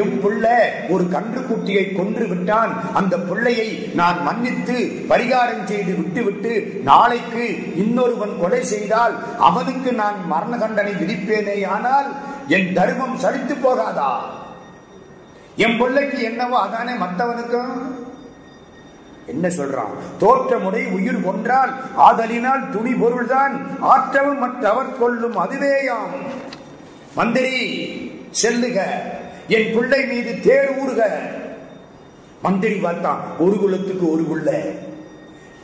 எம் பிள்ளை ஒரு கன்றுக்குட்டியை கொன்று விட்டான், அந்த பிள்ளையை நான் மன்னித்து பரிகாரம் செய்து விட்டுவிட்டு நாளைக்கு இன்னொருவன் கொலை செய்தால் அவனுக்கு நான் மரண தண்டனை விதிப்பேனே, ஆனால் என் தர்மம் சலித்து போகாதா? என் பிள்ளைக்கு என்னவோ அதானே மற்றவனுக்கும். என்ன சொல்றான்? தோற்றமுறை உயிர் ஒன்றால் ஆதலினால் துணி பொருள்தான் ஆற்றவும் மற்றவர் கொள்ளும் அதுவேயாம். மந்திரி செல்லுக, என் பிள்ளை மீது தேர் ஊறுக. மந்திரி பார்த்தான், ஒரு குலத்துக்கு ஒரு பிள்ளை,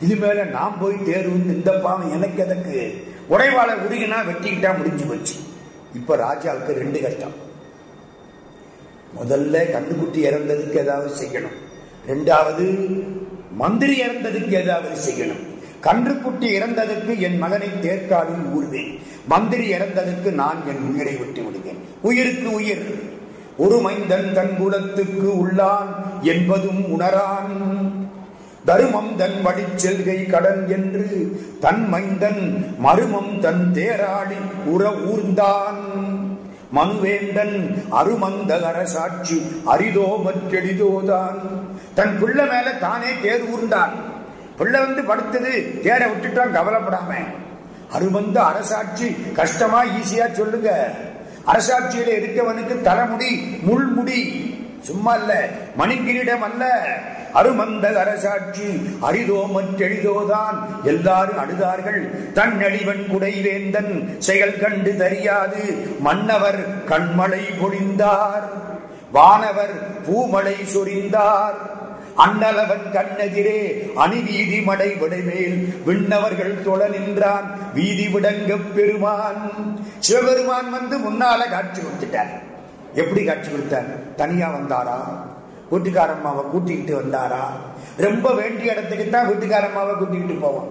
இது மேல நான் போய் தேர்வுன்னு இந்த பாவம் எனக்கு எதற்கு? உடைவாள உருகினா வெட்டிக்கிட்டா முடிஞ்சு போச்சு. இப்ப ராஜாவுக்கு 2 கஷ்டம். முதல்ல கண்ணுக்குட்டி இறந்ததுக்கு ஏதாவது செய்யணும், 2வது மந்திரி இறந்ததுக்கு ஏதாவது செய்யணும். கன்றுக்குட்டி இறந்ததுக்கு என் மகனை தேர்காலில் ஊர்வேன், மந்திரி இறந்ததுக்கு நான் என் உயிரை விட்டு விடுவேன். உயிருக்கு உயிர். ஒரு மைந்தன் தன் குலத்துக்கு உள்ளான் என்பதும் உணரான், தருமம் தன் வழி செல்கை கடன் என்று தன் மைந்தன் மருமம் தன் தேராளி உற ஊர்ந்தான். மனுவேந்தன் அருமந்த அரசாட்சி அரிதோ மற்றெளிதோதான். தன் பிள்ளை மேல தானே தேர் ஊர்ந்தான். பிள்ளை வந்து படுத்தது, தேரை விட்டுட்டான், கவலைப்படாம. அருமந்த அரசாட்சி கஷ்டமா ஈஸியா சொல்லுங்க. அரசாட்சியில இருக்கவனுக்கு தலைமுடி முள்முடி, சும்மா இல்ல, மணிக்கிரீடம் அல்ல. அருமந்த அரசாட்சி அரிதோ மற்றெளிதோதான். எல்லாரும் அழுதார்கள். தன் அழிவன் குடைவேந்தன் செயல் கண்டு தெரியாது மன்னவர் கண்மழை பொழிந்தார், வானவர் பூமழை சொரிந்தார். அண்ணலவன் கண்ணெதிரே அணிவீதி மடை விடைமேல் விண்ணவர்கள் தொழ நின்றான் வீதி விடங்க பெருமான். சிவபெருமான் வந்து முன்னால காட்சி கொடுத்துட்டார். எப்படி காட்சி கொடுத்தார்? தனியா வந்தாரா? வீட்டுக்காரம்மாவை கூட்டிக்கிட்டு வந்தாரா? ரொம்ப வேண்டிய இடத்துக்கு தான் வீட்டுக்காரம்மாவை கூட்டிக்கிட்டு போவோம்.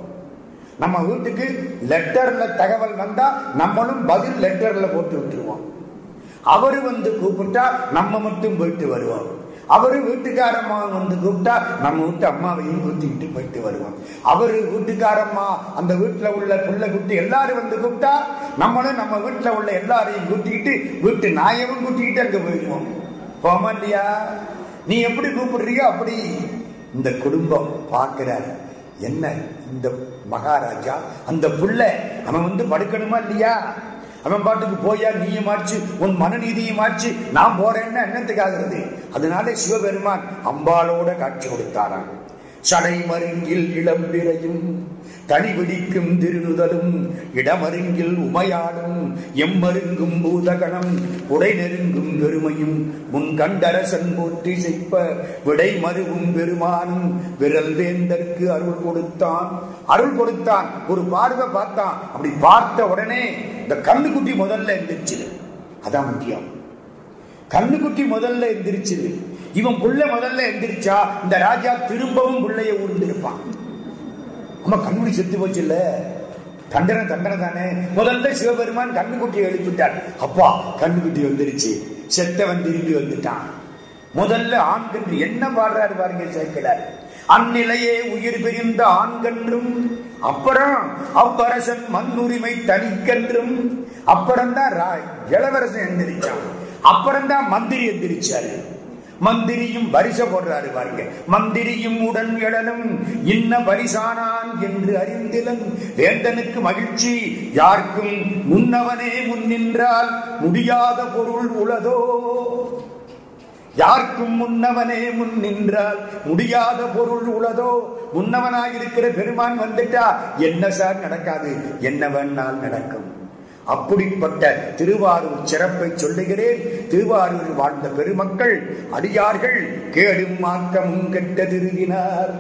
நம்ம வீட்டுக்கு லெட்டர்ல தகவல் வந்தா நம்மளும் பதில் லெட்டர்ல போட்டு விட்டுருவோம். அவரு வந்து கூப்பிட்டா நம்ம மட்டும் போயிட்டு வருவோம். அவரு வீட்டுக்காரம்மா வந்து கூப்பிட்டா நம்ம வீட்டு அம்மாவையும் கூட்டிக்கிட்டு போயிட்டு வருவோம். அவரு வீட்டுக்காரம்மா அந்த வீட்டுல உள்ள புள்ள குட்டி எல்லாரும் வந்து கூப்பிட்டா நம்மளும் நம்ம வீட்டுல உள்ள எல்லாரையும் கூட்டிக்கிட்டு வீட்டு நாயவும் கூட்டிக்கிட்டு அங்க போயிடுவோம். போமா இல்லையா? நீ எப்படி கூப்பிடுறியோ அப்படி. இந்த குடும்பம் பார்க்கிறார், என்ன இந்த மகாராஜா அந்த புள்ள அவன் வந்து படுக்கணுமா இல்லையா? அவன் பாட்டுக்கு போயா நீயும் ஆச்சு, உன் மனநீதியும் ஆச்சு, நான் போறேன்னா என்னத்துக்காகிறது? அதனால சிவபெருமான் அம்பாளோட காட்சி கொடுத்தாராம். சடை மருங்கில் இளம்பிரையும் தனி விடிக்கும் திருநுதலும் இடமருங்கில் உமையாடும் எம்மருங்கும் பூதகணம் உடை நெருங்கும் பெருமையும் முன் கண்டரசன் போற்றி செய்ப்ப விடை மருவும் பெருமானும் விரல் வேந்தற்கு அருள் கொடுத்தான். ஒரு பார்வை பார்த்தான். அப்படி பார்த்த உடனே இந்த கண்ணுக்குட்டி முதல்ல எந்திரிச்சு. அதான் முக்கியம். கண்ணுக்குட்டி முதல்ல எந்திரிச்சு. இவன் புள்ள முதல்ல எந்திரிச்சா இந்த ராஜா திரும்பவும் புள்ளைய ஊர்ந்திருப்பான். அம்மா கண்ணுக்குட்டி செத்து போச்சு இல்ல, தண்டனை தானே. முதல்ல சிவபெருமான் கண்ணுக்குட்டியை எழுப்பிட்டார். அப்பா கண்ணுக்குட்டி வந்துருச்சு, செத்தவன் திரும்பி வந்துட்டான். முதல்ல ஆண்கன்று என்ன பாடுறாரு பாருங்க சேர்க்கிறார். அந்நிலையே உயிர் பிரிந்த ஆண்கன்றும் அப்புறம் அவ்வரசன் மண்ணுரிமை தனிக்கன்றும். அப்புறம்தான் இளவரசன் எந்திரிச்சான். அப்புறம்தான் மந்திரி எந்திரிச்சாரு. மந்திரியும் பரிச போடுறாரு பாருங்க. மந்திரியும் உடன் எழலும் இன்ன பரிசானான் என்று அறிந்திலன் வேந்தனுக்கு மகிழ்ச்சி யாருக்கும் முன்னவனே முன்னின்றால் முடியாத பொருள் உளதோ. யாருக்கும் முன்னவனே முன் நின்றால் முடியாத பொருள் உளதோ. முன்னவனாயிருக்கிற பெருமான் வந்துட்டா என்ன சார் நடக்காது, என்ன வேணால் நடக்கும். அப்படிப்பட்ட திருவாரூர் சிறப்பை சொல்லுகிறேன். திருவாரூரில் வாழ்ந்த பெருமக்கள் அடியார்கள் கேடும் ஆக்கமும் கெட்ட திருவினார்.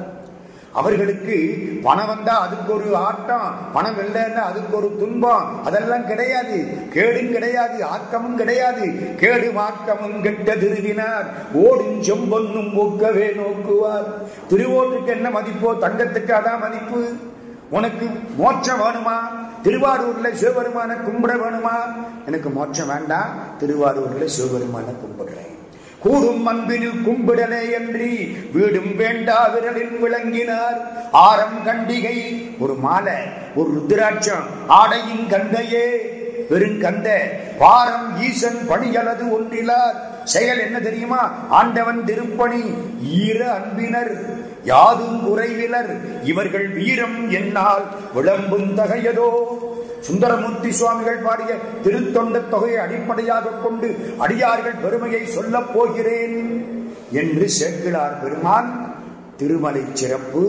அவர்களுக்கு பணம் வந்தா அதுக்கு ஒரு ஆட்டம், பணம் இல்லைன்னா அதுக்கு ஒரு துன்பம். அதெல்லாம் கிடையாது. கேடும் கிடையாது, ஆக்கமும் கிடையாது. கேடும் ஆக்கமும் கெட்ட திருவினார் ஓடும் செம்பொன்னும் ஒக்கவே நோக்குவார். திருவோட்டுக்கு என்ன மதிப்போ தங்கத்துக்கு அதான் மதிப்பு. உனக்கு மோட்சம் வேணுமா, திருவாரூர்ல சிவபெருமான கும்பிட வேணுமா? எனக்கு மோட்சம் வேண்டாம், திருவாரூர்ல சிவபெருமான கும்பிடுறேன். கூடும் அன்பினில் கும்பிடலே என்று வீடும் வேண்டா விரலில் விளங்கினார். ஆரம் கண்டிகை ஒரு மாலை, ஒரு ருத்ராட்சம், ஆடையின் கந்தையே பெருங்கந்த பாரம் ஈசன் பணியலது ஒன்றிலார். செயல் என்ன தெரியுமா? ஆண்டவன் திருப்பணி ஈர அன்பினர் யாதும் குறைவிலர் இவர்கள் வீரம் என்னால் விளம்பும் தகையதோ. சுந்தரமூர்த்தி சுவாமிகள் பாடிய திருத்தொண்ட தொகையை அடிப்படையாக கொண்டு அடியார்கள் பெருமையை சொல்லப் போகிறேன் என்று சேக்கிழார் பெருமான் திருமலை சிறப்பு,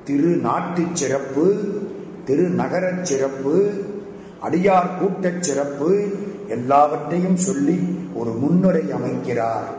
திருநாட்டு சிறப்பு, திருநகர சிறப்பு, அடியார் கூட்டச் சிறப்பு எல்லாவற்றையும் சொல்லி ஒரு முன்னுரை அமைக்கிறார்.